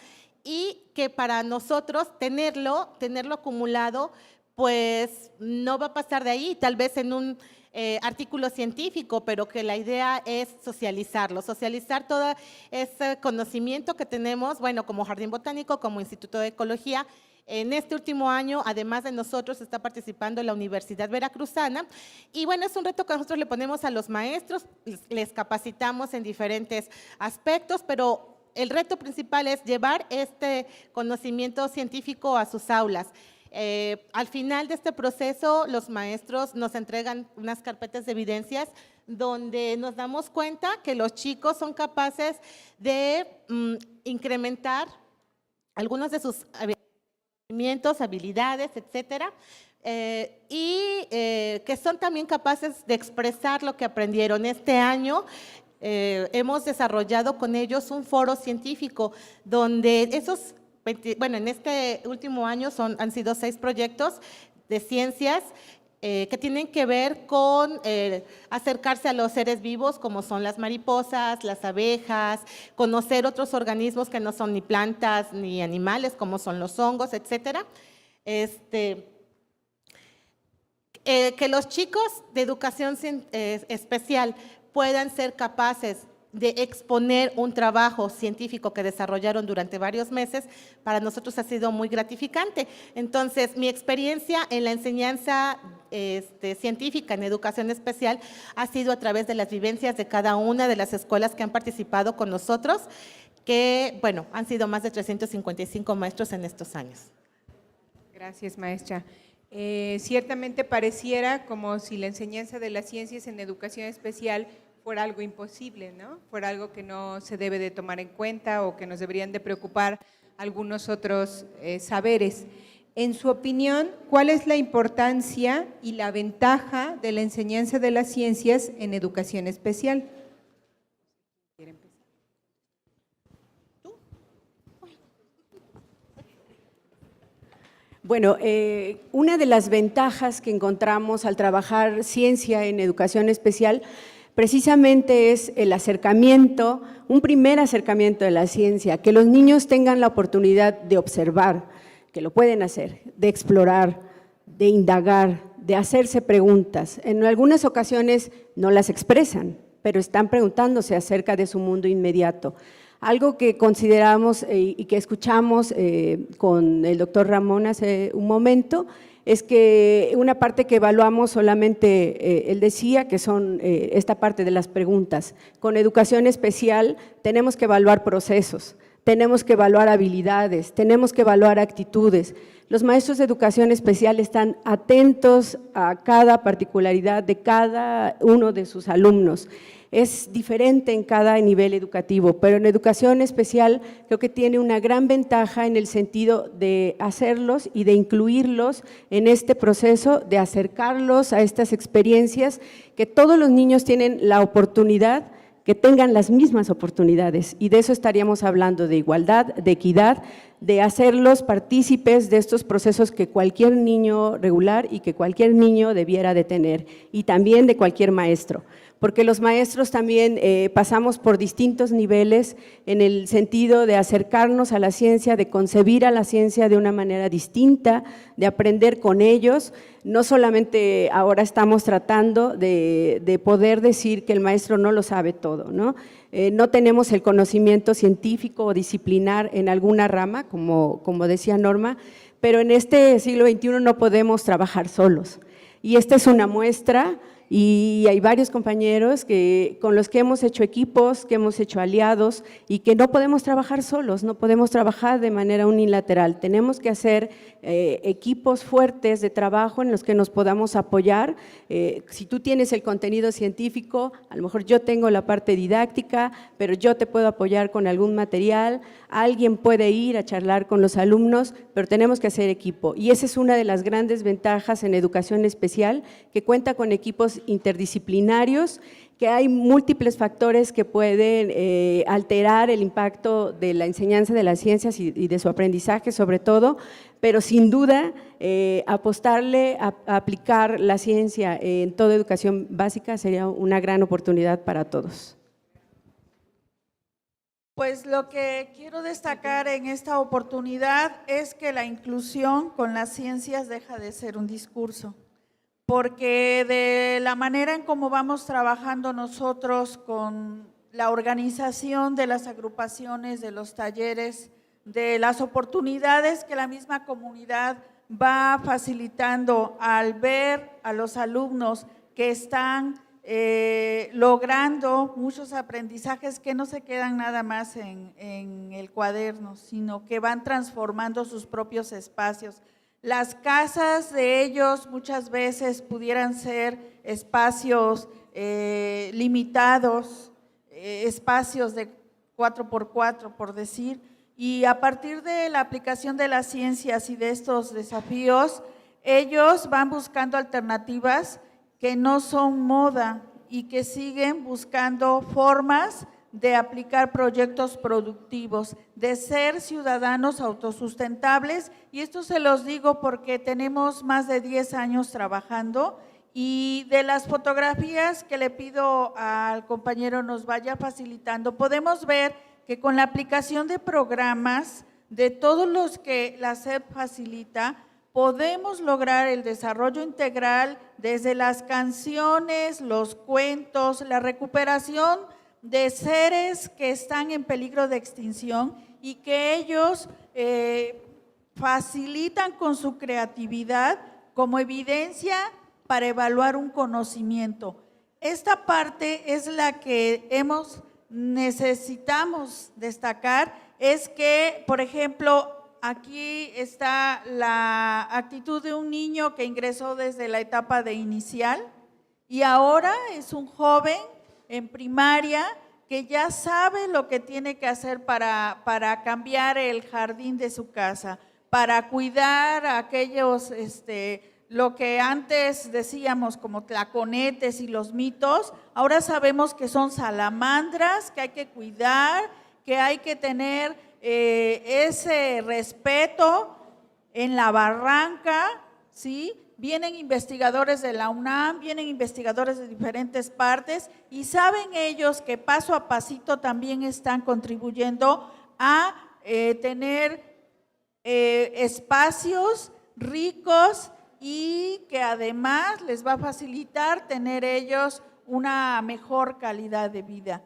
y que para nosotros tenerlo acumulado, pues no va a pasar de ahí, tal vez en un artículo científico, pero que la idea es socializarlo, socializar todo ese conocimiento que tenemos, bueno, como Jardín Botánico, como Instituto de Ecología. En este último año, además de nosotros, está participando la Universidad Veracruzana y bueno, es un reto que nosotros le ponemos a los maestros, les capacitamos en diferentes aspectos, pero el reto principal es llevar este conocimiento científico a sus aulas. Al final de este proceso, los maestros nos entregan unas carpetas de evidencias donde nos damos cuenta que los chicos son capaces de incrementar algunos de sus habilidades, etcétera, y que son también capaces de expresar lo que aprendieron. Este año hemos desarrollado con ellos un foro científico donde en este último año han sido 6 proyectos de ciencias que tienen que ver con acercarse a los seres vivos como son las mariposas, las abejas, conocer otros organismos que no son ni plantas ni animales como son los hongos, etcétera. Que los chicos de educación especial puedan ser capaces de exponer un trabajo científico que desarrollaron durante varios meses, para nosotros ha sido muy gratificante. Entonces, mi experiencia en la enseñanza científica en educación especial ha sido a través de las vivencias de cada una de las escuelas que han participado con nosotros, que, bueno, han sido más de 355 maestros en estos años.
Gracias, maestra. Ciertamente pareciera como si la enseñanza de las ciencias en educación especial fuera algo imposible, ¿no? Fuera algo que no se debe de tomar en cuenta o que nos deberían de preocupar algunos otros saberes. En su opinión, ¿cuál es la importancia y la ventaja de la enseñanza de las ciencias en educación especial?
Bueno, una de las ventajas que encontramos al trabajar ciencia en educación especial precisamente es el acercamiento, un primer acercamiento de la ciencia, que los niños tengan la oportunidad de observar, que lo pueden hacer, de explorar, de indagar, de hacerse preguntas. En algunas ocasiones no las expresan, pero están preguntándose acerca de su mundo inmediato. Algo que consideramos y que escuchamos con el doctor Ramón hace un momento es que una parte que evaluamos solamente, él decía que son esta parte de las preguntas. Con educación especial tenemos que evaluar procesos, tenemos que evaluar habilidades, tenemos que evaluar actitudes. Los maestros de educación especial están atentos a cada particularidad de cada uno de sus alumnos. Es diferente en cada nivel educativo, pero en educación especial creo que tiene una gran ventaja en el sentido de hacerlos y de incluirlos en este proceso, de acercarlos a estas experiencias, que todos los niños tienen la oportunidad, que tengan las mismas oportunidades, y de eso estaríamos hablando, de igualdad, de equidad, de hacerlos partícipes de estos procesos que cualquier niño regular y que cualquier niño debiera de tener, y también de cualquier maestro. Porque los maestros también pasamos por distintos niveles en el sentido de acercarnos a la ciencia, de concebir a la ciencia de una manera distinta, de aprender con ellos. No solamente ahora estamos tratando de poder decir que el maestro no lo sabe todo, ¿no? No tenemos el conocimiento científico o disciplinar en alguna rama, como decía Norma, pero en este siglo XXI no podemos trabajar solos. Y esta es una muestra. Y hay varios compañeros con los que hemos hecho equipos, que hemos hecho aliados y que no podemos trabajar solos, no podemos trabajar de manera unilateral. Tenemos que hacer equipos fuertes de trabajo en los que nos podamos apoyar. Si tú tienes el contenido científico, a lo mejor yo tengo la parte didáctica, pero yo te puedo apoyar con algún material, alguien puede ir a charlar con los alumnos, pero tenemos que hacer equipo. Y esa es una de las grandes ventajas en educación especial, que cuenta con equipos interdisciplinarios que hay múltiples factores que pueden alterar el impacto de la enseñanza de las ciencias y de su aprendizaje sobre todo, pero sin duda apostarle a aplicar la ciencia en toda educación básica sería una gran oportunidad para todos.
Pues lo que quiero destacar en esta oportunidad es que la inclusión con las ciencias deja de ser un discurso, porque de la manera en cómo vamos trabajando nosotros con la organización de las agrupaciones, de los talleres, de las oportunidades que la misma comunidad va facilitando al ver a los alumnos que están logrando muchos aprendizajes que no se quedan nada más en el cuaderno, sino que van transformando sus propios espacios. Las casas de ellos muchas veces pudieran ser espacios limitados, espacios de 4x4, por decir, y a partir de la aplicación de las ciencias y de estos desafíos, ellos van buscando alternativas que no son moda y que siguen buscando formas de aplicar proyectos productivos, de ser ciudadanos autosustentables, y esto se los digo porque tenemos más de 10 años trabajando, y de las fotografías que le pido al compañero nos vaya facilitando, podemos ver que con la aplicación de programas, de todos los que la SEP facilita, podemos lograr el desarrollo integral desde las canciones, los cuentos, la recuperación de seres que están en peligro de extinción y que ellos facilitan con su creatividad como evidencia para evaluar un conocimiento. Esta parte es la que necesitamos destacar, es que, por ejemplo, aquí está la actitud de un niño que ingresó desde la etapa de inicial y ahora es un joven en primaria que ya sabe lo que tiene que hacer para cambiar el jardín de su casa, para cuidar a aquellos, lo que antes decíamos como tlaconetes y los mitos, ahora sabemos que son salamandras, que hay que cuidar, que hay que tener ese respeto en la barranca, ¿sí? Vienen investigadores de la UNAM, vienen investigadores de diferentes partes y saben ellos que paso a pasito también están contribuyendo a tener espacios ricos y que además les va a facilitar tener ellos una mejor calidad de vida.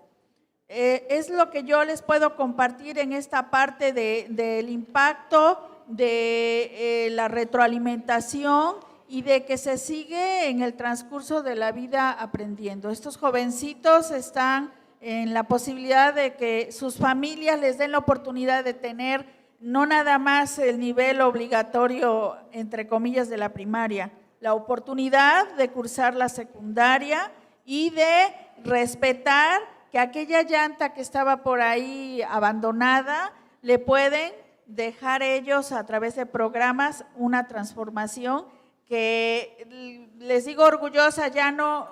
Es lo que yo les puedo compartir en esta parte del impacto de la retroalimentación y de que se sigue en el transcurso de la vida aprendiendo. Estos jovencitos están en la posibilidad de que sus familias les den la oportunidad de tener no nada más el nivel obligatorio, entre comillas, de la primaria, la oportunidad de cursar la secundaria y de respetar que aquella llanta que estaba por ahí abandonada, le pueden dejar ellos a través de programas una transformación que les digo orgullosa, ya no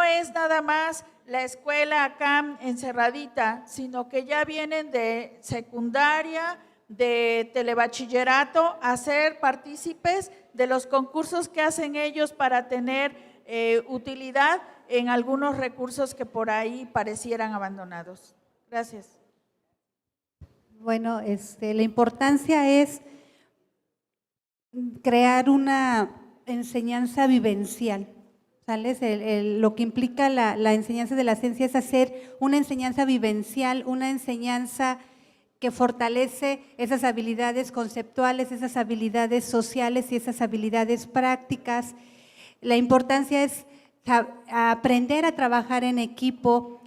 es nada más la escuela acá encerradita, sino que ya vienen de secundaria, de telebachillerato, a ser partícipes de los concursos que hacen ellos para tener utilidad en algunos recursos que por ahí parecieran abandonados. Gracias.
Bueno, la importancia es crear una enseñanza vivencial, ¿sales? Lo que implica la enseñanza de la ciencia es hacer una enseñanza vivencial, una enseñanza que fortalece esas habilidades conceptuales, esas habilidades sociales y esas habilidades prácticas. La importancia es aprender a trabajar en equipo,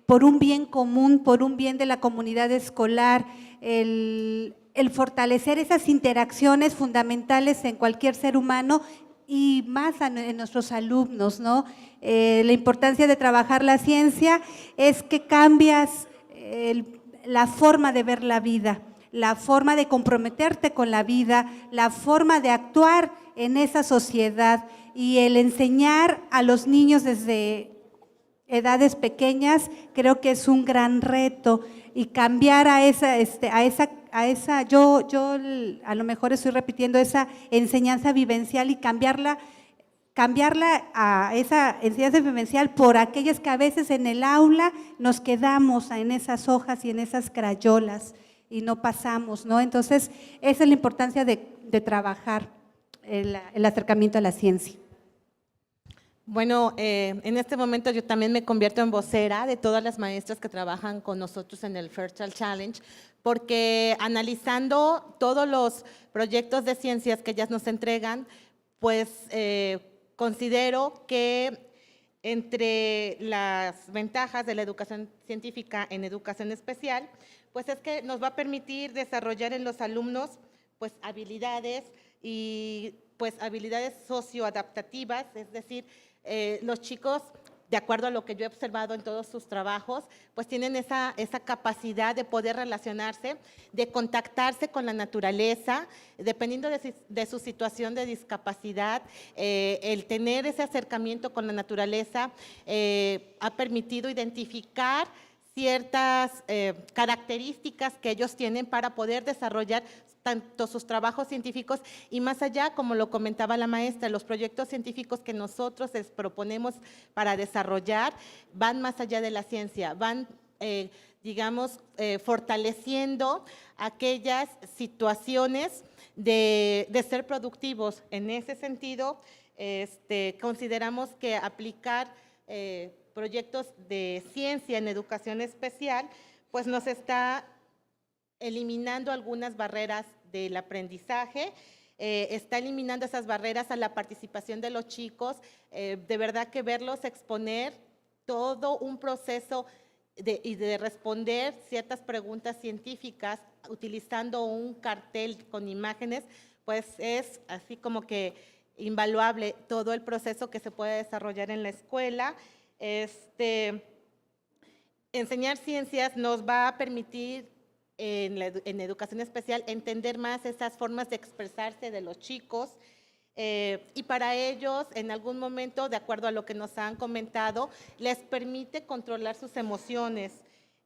por un bien común, por un bien de la comunidad escolar, el fortalecer esas interacciones fundamentales en cualquier ser humano y más en nuestros alumnos, ¿no? La importancia de trabajar la ciencia es que cambias la forma de ver la vida, la forma de comprometerte con la vida, la forma de actuar en esa sociedad y el enseñar a los niños desde edades pequeñas, creo que es un gran reto y cambiar a yo a lo mejor estoy repitiendo esa enseñanza vivencial y cambiarla a esa enseñanza vivencial por aquellas que a veces en el aula nos quedamos en esas hojas y en esas crayolas y no pasamos, ¿no? Entonces, esa es la importancia de trabajar el acercamiento a la ciencia.
Bueno, en este momento yo también me convierto en vocera de todas las maestras que trabajan con nosotros en el First Child Challenge, porque analizando todos los proyectos de ciencias que ellas nos entregan, pues considero que entre las ventajas de la educación científica en educación especial, pues es que nos va a permitir desarrollar en los alumnos pues habilidades y pues habilidades socioadaptativas, es decir, los chicos, de acuerdo a lo que yo he observado en todos sus trabajos, pues tienen esa capacidad de poder relacionarse, de contactarse con la naturaleza, dependiendo de su situación de discapacidad, el tener ese acercamiento con la naturaleza ha permitido identificar ciertas características que ellos tienen para poder desarrollar tanto sus trabajos científicos y más allá, como lo comentaba la maestra, los proyectos científicos que nosotros les proponemos para desarrollar van más allá de la ciencia, van, digamos, fortaleciendo aquellas situaciones de ser productivos. En ese sentido, consideramos que aplicar proyectos de ciencia en educación especial, pues nos está eliminando algunas barreras del aprendizaje, está eliminando esas barreras a la participación de los chicos, de verdad que verlos exponer todo un proceso y de responder ciertas preguntas científicas utilizando un cartel con imágenes, pues es así como que invaluable todo el proceso que se puede desarrollar en la escuela. Enseñar ciencias nos va a permitir en educación especial entender más esas formas de expresarse de los chicos y para ellos en algún momento, de acuerdo a lo que nos han comentado, les permite controlar sus emociones.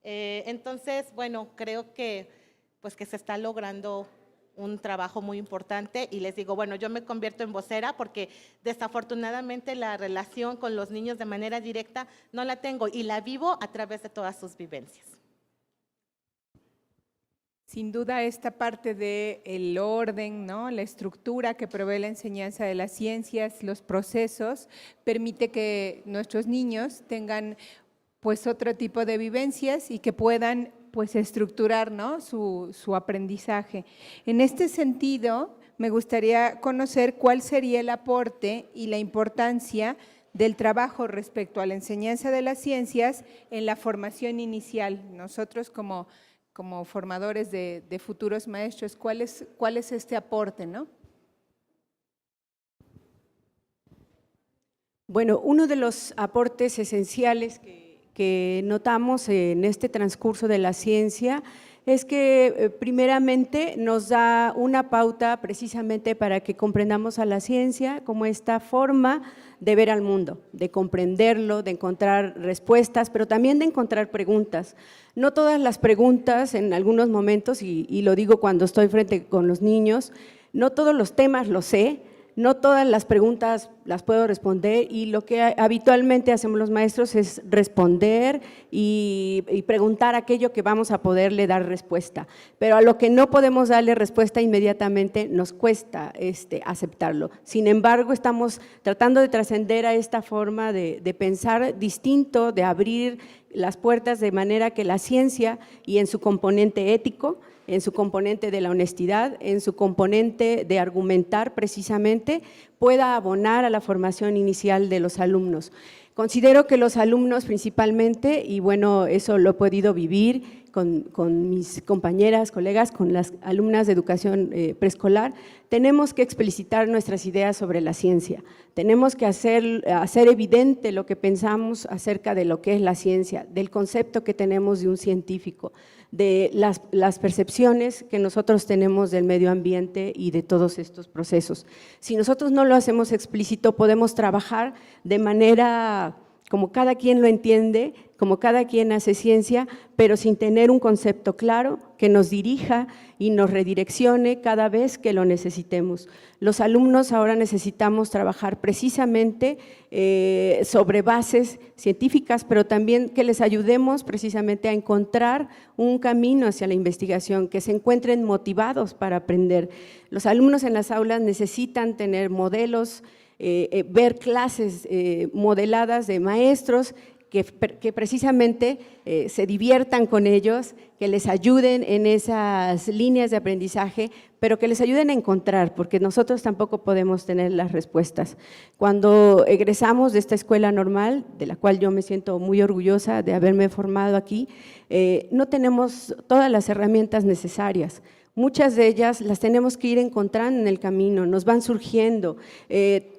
Entonces, bueno, creo que pues que se está logrando un trabajo muy importante y les digo, bueno, yo me convierto en vocera porque desafortunadamente la relación con los niños de manera directa no la tengo y la vivo a través de todas sus vivencias.
Sin duda esta parte del orden, ¿no? La estructura que provee la enseñanza de las ciencias, los procesos, permite que nuestros niños tengan pues otro tipo de vivencias y que puedan pues estructurar, ¿no? su aprendizaje. En este sentido, me gustaría conocer cuál sería el aporte y la importancia del trabajo respecto a la enseñanza de las ciencias en la formación inicial. Nosotros como formadores de futuros maestros, ¿cuál es este aporte, no?
Bueno, uno de los aportes esenciales que notamos en este transcurso de la ciencia es que primeramente nos da una pauta precisamente para que comprendamos a la ciencia como esta forma de ver al mundo, de comprenderlo, de encontrar respuestas, pero también de encontrar preguntas. No todas las preguntas en algunos momentos, y lo digo cuando estoy frente con los niños, no todos los temas los sé, no todas las preguntas las puedo responder y lo que habitualmente hacemos los maestros es responder y preguntar aquello que vamos a poderle dar respuesta. Pero a lo que no podemos darle respuesta inmediatamente nos cuesta aceptarlo. Sin embargo, estamos tratando de trascender a esta forma de pensar distinto, de abrir las puertas de manera que la ciencia y en su componente ético, en su componente de la honestidad, en su componente de argumentar precisamente, pueda abonar a la formación inicial de los alumnos. Considero que los alumnos principalmente, y bueno, eso lo he podido vivir con mis compañeras, colegas, con las alumnas de educación preescolar, tenemos que explicitar nuestras ideas sobre la ciencia, tenemos que hacer evidente lo que pensamos acerca de lo que es la ciencia, del concepto que tenemos de un científico, de las percepciones que nosotros tenemos del medio ambiente y de todos estos procesos. Si nosotros no lo hacemos explícito, podemos trabajar de manera como cada quien lo entiende, como cada quien hace ciencia, pero sin tener un concepto claro que nos dirija y nos redireccione cada vez que lo necesitemos. Los alumnos ahora necesitamos trabajar precisamente sobre bases científicas, pero también que les ayudemos precisamente a encontrar un camino hacia la investigación, que se encuentren motivados para aprender. Los alumnos en las aulas necesitan tener modelos, ver clases modeladas de maestros que precisamente se diviertan con ellos, que les ayuden en esas líneas de aprendizaje, pero que les ayuden a encontrar, porque nosotros tampoco podemos tener las respuestas. Cuando egresamos de esta escuela normal, de la cual yo me siento muy orgullosa de haberme formado aquí, no tenemos todas las herramientas necesarias. Muchas de ellas las tenemos que ir encontrando en el camino, nos van surgiendo.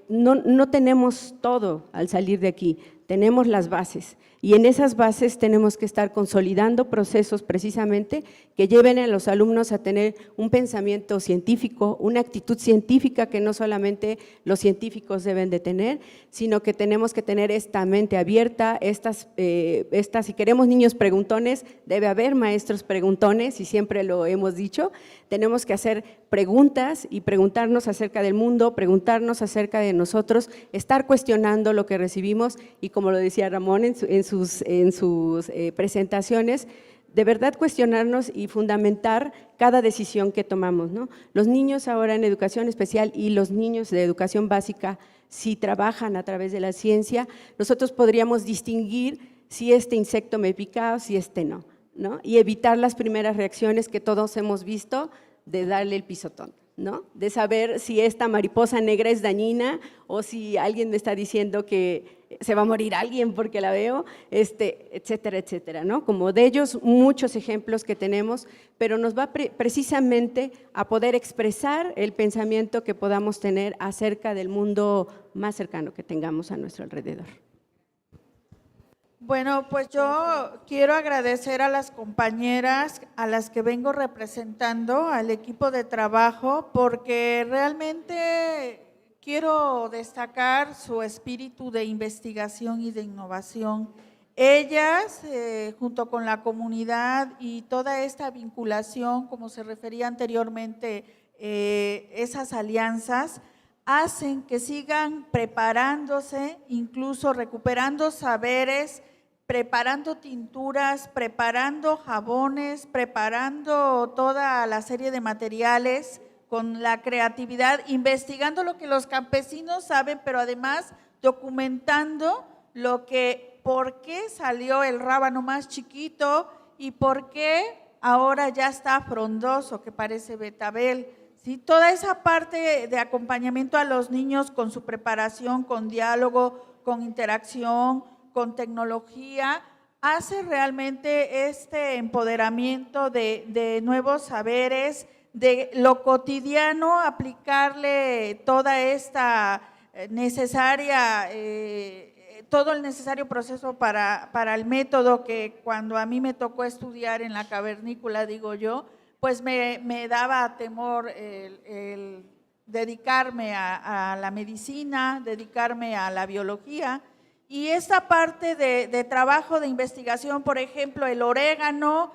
No tenemos todo al salir de aquí, tenemos las bases y en esas bases tenemos que estar consolidando procesos precisamente que lleven a los alumnos a tener un pensamiento científico, una actitud científica que no solamente los científicos deben de tener, sino que tenemos que tener esta mente abierta, si queremos niños preguntones, debe haber maestros preguntones y siempre lo hemos dicho, tenemos que hacer preguntas y preguntarnos acerca del mundo, preguntarnos acerca de nosotros, estar cuestionando lo que recibimos y como lo decía Ramón en sus presentaciones, de verdad cuestionarnos y fundamentar cada decisión que tomamos, ¿no? Los niños ahora en educación especial y los niños de educación básica, si trabajan a través de la ciencia, nosotros podríamos distinguir si este insecto me pica o si este no, ¿no? Y evitar las primeras reacciones que todos hemos visto de darle el pisotón, ¿no? De saber si esta mariposa negra es dañina o si alguien me está diciendo que se va a morir alguien porque la veo, etcétera, etcétera, ¿no? Como de ellos muchos ejemplos que tenemos, pero nos va precisamente a poder expresar el pensamiento que podamos tener acerca del mundo más cercano que tengamos a nuestro alrededor.
Bueno, pues yo quiero agradecer a las compañeras a las que vengo representando, al equipo de trabajo, porque realmente quiero destacar su espíritu de investigación y de innovación. Ellas, junto con la comunidad y toda esta vinculación, como se refería anteriormente, esas alianzas, hacen que sigan preparándose, incluso recuperando saberes, preparando tinturas, preparando jabones, preparando toda la serie de materiales con la creatividad, investigando lo que los campesinos saben, pero además documentando por qué salió el rábano más chiquito y por qué ahora ya está frondoso, que parece betabel. ¿Sí? Toda esa parte de acompañamiento a los niños con su preparación, con diálogo, con interacción, con tecnología, hace realmente este empoderamiento de nuevos saberes, de lo cotidiano, aplicarle toda esta necesaria, todo el necesario proceso para el método que cuando a mí me tocó estudiar en la cavernícola, digo yo, pues me daba temor el dedicarme a la medicina, dedicarme a la biología. Y esta parte de trabajo de investigación, por ejemplo, el orégano,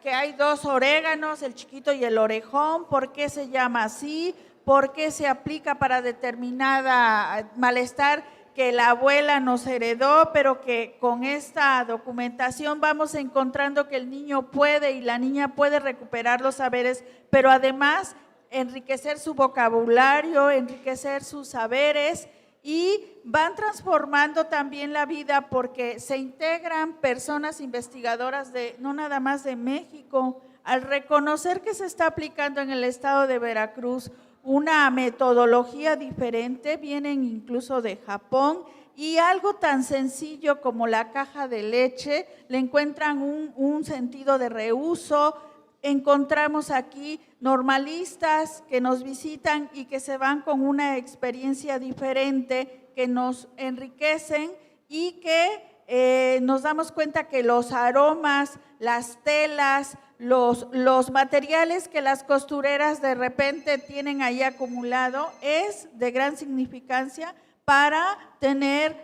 que hay dos oréganos, el chiquito y el orejón, ¿por qué se llama así? ¿Por qué se aplica para determinada malestar que la abuela nos heredó, pero que con esta documentación vamos encontrando que el niño puede y la niña puede recuperar los saberes, pero además enriquecer su vocabulario, enriquecer sus saberes y van transformando también la vida porque se integran personas investigadoras no nada más de México, al reconocer que se está aplicando en el estado de Veracruz una metodología diferente, vienen incluso de Japón, y algo tan sencillo como la caja de leche, le encuentran un sentido de reuso. Encontramos aquí normalistas que nos visitan y que se van con una experiencia diferente, que nos enriquecen y que nos damos cuenta que los aromas, las telas, los materiales que las costureras de repente tienen ahí acumulado es de gran significancia para tener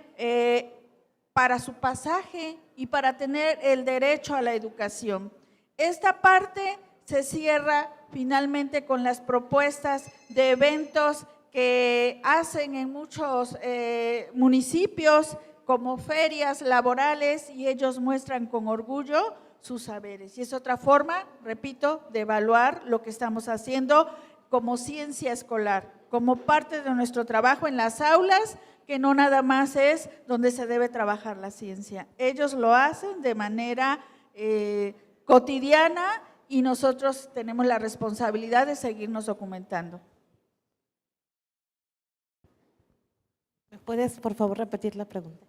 para su pasaje y para tener el derecho a la educación. Esta parte se cierra finalmente con las propuestas de eventos que hacen en muchos municipios como ferias laborales y ellos muestran con orgullo sus saberes. Y es otra forma, repito, de evaluar lo que estamos haciendo como ciencia escolar, como parte de nuestro trabajo en las aulas, que no nada más es donde se debe trabajar la ciencia. Ellos lo hacen de manera cotidiana y nosotros tenemos la responsabilidad de seguirnos documentando.
¿Me puedes, por favor, repetir la pregunta?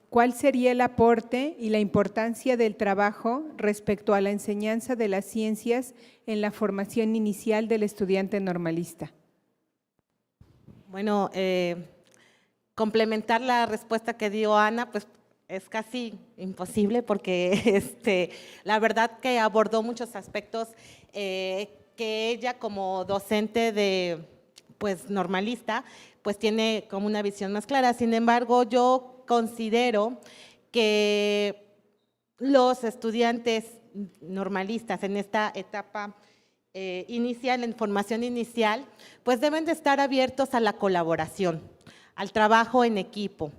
¿Cuál sería el aporte y la importancia del trabajo respecto a la enseñanza de las ciencias en la formación inicial del estudiante normalista?
Bueno, complementar la respuesta que dio Ana, pues es casi imposible porque la verdad que abordó muchos aspectos que ella como docente de pues normalista pues tiene como una visión más clara. Sin embargo, yo considero que los estudiantes normalistas en esta etapa inicial, en formación inicial, pues deben de estar abiertos a la colaboración, al trabajo en equipo,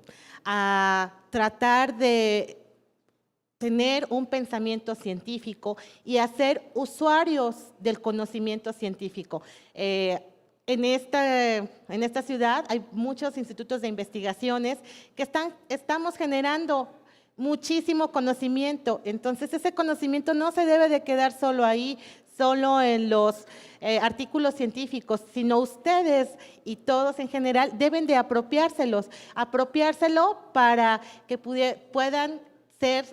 a tratar de tener un pensamiento científico y a ser usuarios del conocimiento científico. En esta ciudad hay muchos institutos de investigaciones que estamos generando muchísimo conocimiento, entonces ese conocimiento no se debe de quedar solo ahí, solo en los artículos científicos, sino ustedes y todos en general deben de apropiárselo para que puedan ser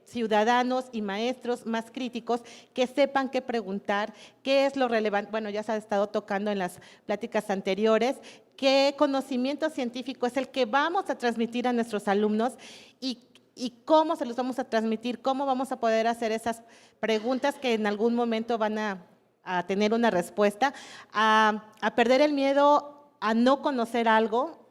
ciudadanos y maestros más críticos que sepan qué preguntar, qué es lo relevante. Bueno, ya se ha estado tocando en las pláticas anteriores, qué conocimiento científico es el que vamos a transmitir a nuestros alumnos y cómo se los vamos a transmitir, cómo vamos a poder hacer esas preguntas que en algún momento van a tener una respuesta, a perder el miedo a no conocer algo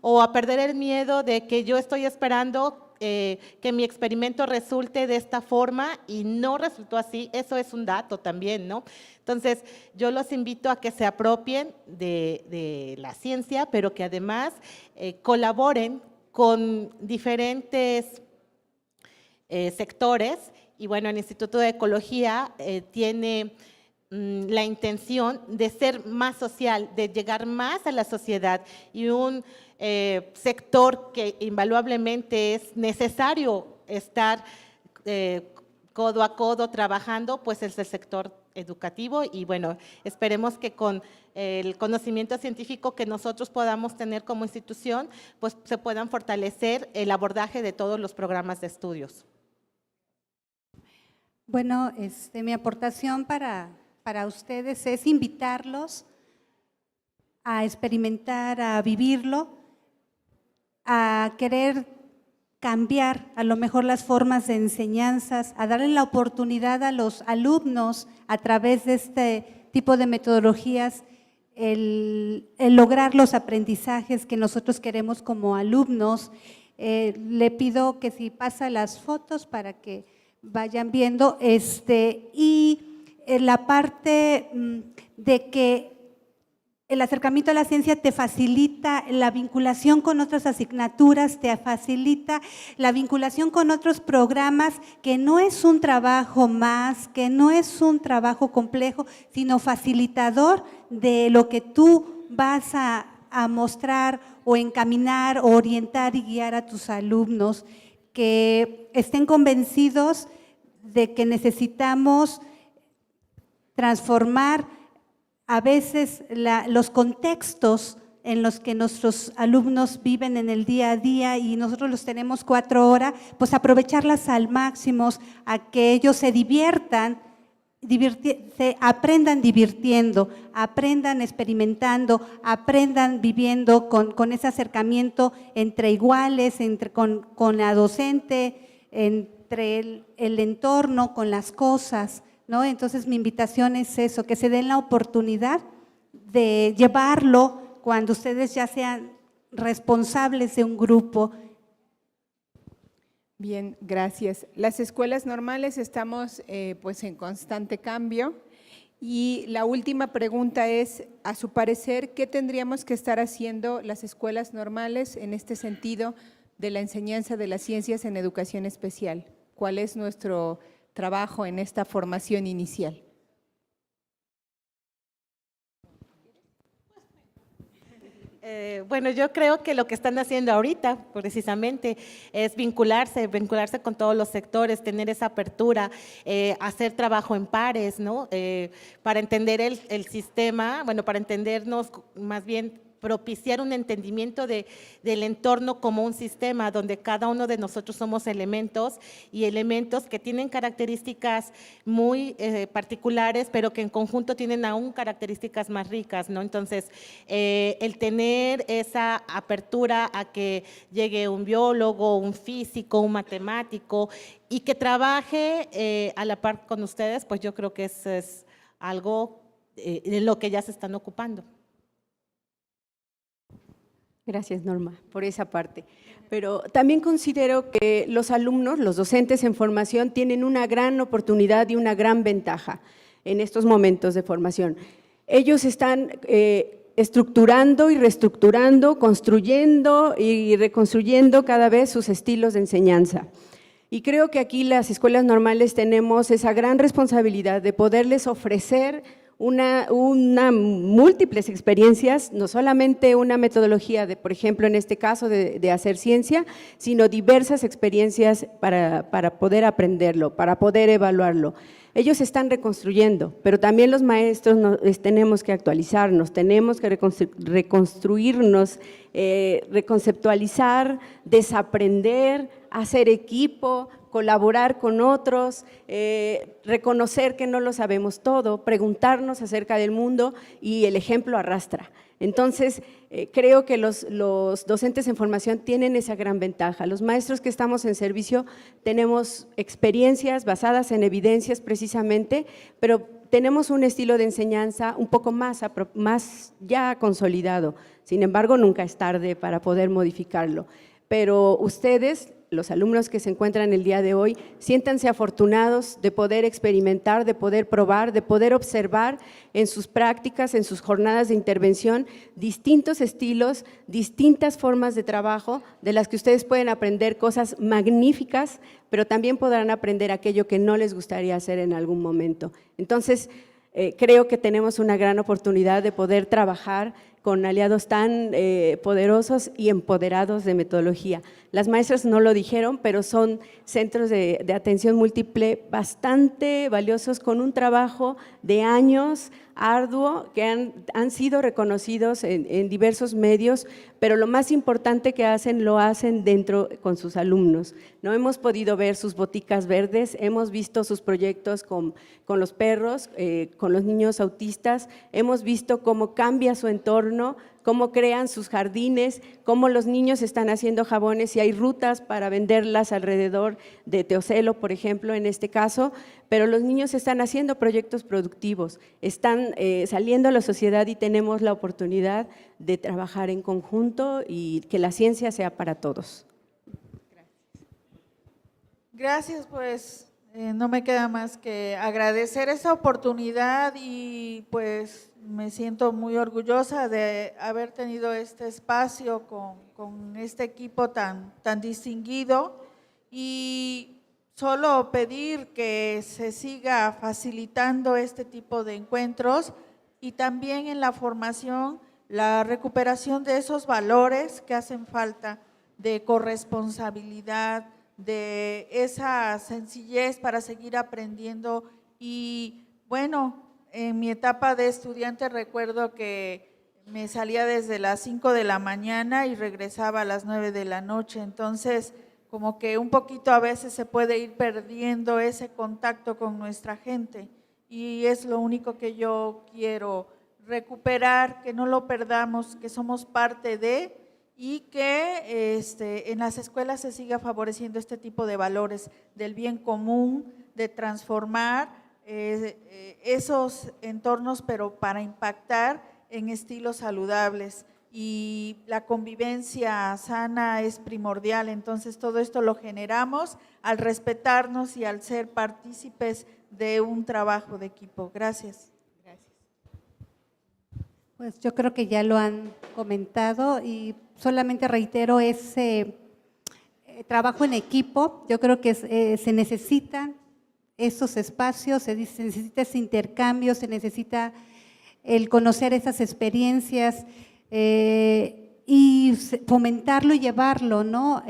o a perder el miedo de que yo estoy esperando que mi experimento resulte de esta forma y no resultó así. Eso es un dato también, ¿no? Entonces, yo los invito a que se apropien de la ciencia, pero que además colaboren con diferentes sectores. Y bueno, el Instituto de Ecología tiene la intención de ser más social, de llegar más a la sociedad, y un sector que invaluablemente es necesario estar codo a codo trabajando, pues es el sector educativo. Y bueno, esperemos que con el conocimiento científico que nosotros podamos tener como institución, pues se puedan fortalecer el abordaje de todos los programas de estudios.
Bueno, mi aportación para ustedes es invitarlos a experimentar, a vivirlo, a querer cambiar a lo mejor las formas de enseñanzas, a darle la oportunidad a los alumnos a través de este tipo de metodologías, el lograr los aprendizajes que nosotros queremos como alumnos. Le pido que si pasa las fotos para que vayan viendo, y la parte de que el acercamiento a la ciencia te facilita la vinculación con otras asignaturas, te facilita la vinculación con otros programas, que no es un trabajo más, que no es un trabajo complejo, sino facilitador de lo que tú vas a mostrar o encaminar o orientar y guiar a tus alumnos, que estén convencidos de que necesitamos transformar a veces los contextos en los que nuestros alumnos viven en el día a día, y nosotros los tenemos 4 horas, pues aprovecharlas al máximo, a que ellos se diviertan, se aprendan divirtiendo, aprendan experimentando, aprendan viviendo con ese acercamiento entre iguales, con la docente, entre el entorno, con las cosas, ¿no? Entonces, mi invitación es eso, que se den la oportunidad de llevarlo cuando ustedes ya sean responsables de un grupo,
Bien, gracias. Las escuelas normales estamos pues en constante cambio y la última pregunta es, a su parecer, ¿qué tendríamos que estar haciendo las escuelas normales en este sentido de la enseñanza de las ciencias en educación especial? ¿Cuál es nuestro trabajo en esta formación inicial?
Bueno, yo creo que lo que están haciendo ahorita, precisamente, es vincularse con todos los sectores, tener esa apertura, hacer trabajo en pares, ¿no? Para entender el sistema, bueno, para entendernos más bien, propiciar un entendimiento del entorno como un sistema donde cada uno de nosotros somos elementos y elementos que tienen características muy particulares, pero que en conjunto tienen aún características más ricas, ¿no? Entonces, el tener esa apertura a que llegue un biólogo, un físico, un matemático y que trabaje a la par con ustedes, pues yo creo que eso es algo de lo que ya se están ocupando.
Gracias, Norma, por esa parte. Pero también considero que los alumnos, los docentes en formación, tienen una gran oportunidad y una gran ventaja en estos momentos de formación. Ellos están estructurando y reestructurando, construyendo y reconstruyendo cada vez sus estilos de enseñanza. Y creo que aquí las escuelas normales tenemos esa gran responsabilidad de poderles ofrecer múltiples experiencias, no solamente una metodología de, por ejemplo, en este caso de hacer ciencia, sino diversas experiencias para poder aprenderlo, para poder evaluarlo. Ellos están reconstruyendo, pero también los maestros tenemos que actualizarnos, tenemos que reconstruirnos, reconceptualizar, desaprender, hacer equipo, colaborar con otros, reconocer que no lo sabemos todo, preguntarnos acerca del mundo y el ejemplo arrastra. Entonces, creo que los docentes en formación tienen esa gran ventaja. Los maestros que estamos en servicio tenemos experiencias basadas en evidencias precisamente, pero tenemos un estilo de enseñanza un poco más ya consolidado. Sin embargo, nunca es tarde para poder modificarlo. Pero ustedes, los alumnos que se encuentran el día de hoy, siéntanse afortunados de poder experimentar, de poder probar, de poder observar en sus prácticas, en sus jornadas de intervención, distintos estilos, distintas formas de trabajo, de las que ustedes pueden aprender cosas magníficas, pero también podrán aprender aquello que no les gustaría hacer en algún momento. Entonces, creo que tenemos una gran oportunidad de poder trabajar con aliados tan poderosos y empoderados de metodología. Las maestras no lo dijeron, pero son centros de atención múltiple bastante valiosos, con un trabajo de años arduo, que han sido reconocidos en diversos medios, pero lo más importante que hacen, lo hacen dentro con sus alumnos. No hemos podido ver sus boticas verdes, hemos visto sus proyectos con los perros, con los niños autistas, hemos visto cómo cambia su entorno, cómo crean sus jardines, cómo los niños están haciendo jabones y hay rutas para venderlas alrededor de Teocelo, por ejemplo, en este caso, pero los niños están haciendo proyectos productivos, están saliendo a la sociedad y tenemos la oportunidad de trabajar en conjunto y que la ciencia sea para todos.
Gracias, pues no me queda más que agradecer esa oportunidad y pues me siento muy orgullosa de haber tenido este espacio con este equipo tan distinguido y solo pedir que se siga facilitando este tipo de encuentros y también en la formación la recuperación de esos valores que hacen falta de corresponsabilidad, de esa sencillez para seguir aprendiendo y bueno, en mi etapa de estudiante recuerdo que me salía desde las 5 de la mañana y regresaba a las 9 de la noche, entonces como que un poquito a veces se puede ir perdiendo ese contacto con nuestra gente y es lo único que yo quiero recuperar, que no lo perdamos, que somos parte de y que en las escuelas se siga favoreciendo este tipo de valores del bien común, de transformar esos entornos, pero para impactar en estilos saludables. y la convivencia sana es primordial. Entonces, todo esto lo generamos al respetarnos y al ser partícipes de un trabajo de equipo. Gracias.
Pues yo creo que ya lo han comentado y solamente reitero ese trabajo en equipo. Yo creo que se necesitan esos espacios, se necesita ese intercambio, se necesita el conocer esas experiencias y fomentarlo y llevarlo, ¿no?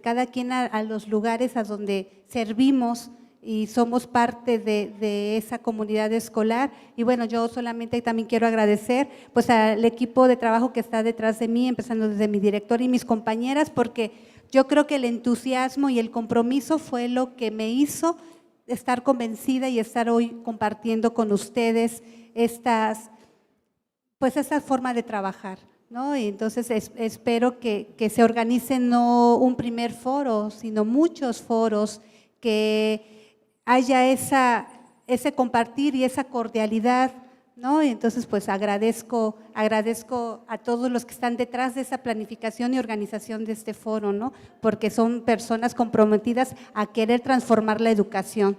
Cada quien a los lugares a donde servimos y somos parte de esa comunidad escolar. Y bueno, yo solamente también quiero agradecer pues al equipo de trabajo que está detrás de mí, empezando desde mi director y mis compañeras, porque yo creo que el entusiasmo y el compromiso fue lo que me hizo estar convencida y estar hoy compartiendo con ustedes esta forma de trabajar, ¿no? Y entonces espero que se organicen no un primer foro, sino muchos foros, que haya ese compartir y esa cordialidad, ¿no? Y entonces pues agradezco a todos los que están detrás de esa planificación y organización de este foro, ¿no? Porque son personas comprometidas a querer transformar la educación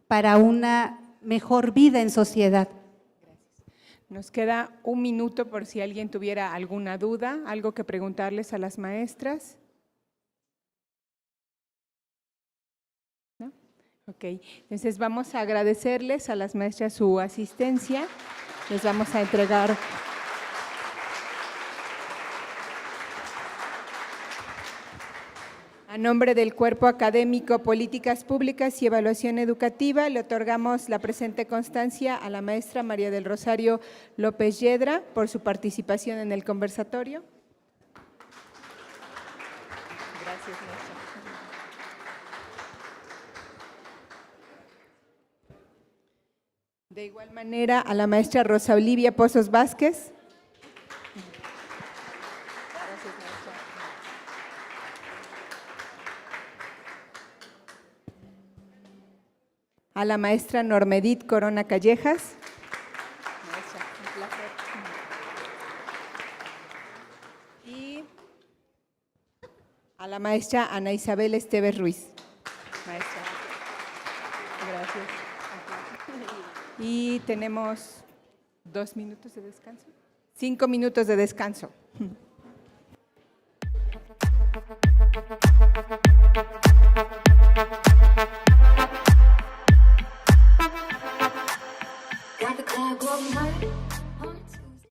para una mejor vida en sociedad.
Nos queda un minuto por si alguien tuviera alguna duda, algo que preguntarles a las maestras. ¿No? Ok, entonces vamos a agradecerles a las maestras su asistencia. Les vamos a entregar a nombre del Cuerpo Académico Políticas Públicas y Evaluación Educativa, le otorgamos la presente constancia a la maestra María del Rosario López Yedra por su participación en el conversatorio. Gracias, maestra. De igual manera, a la maestra Rosa Olivia Pozos Vázquez. A la maestra Normedit Corona Callejas. Maestra, un placer. Y a la maestra Ana Isabel Esteves Ruiz. Maestra. Gracias. Y tenemos 2 minutos de descanso. 5 minutos de descanso.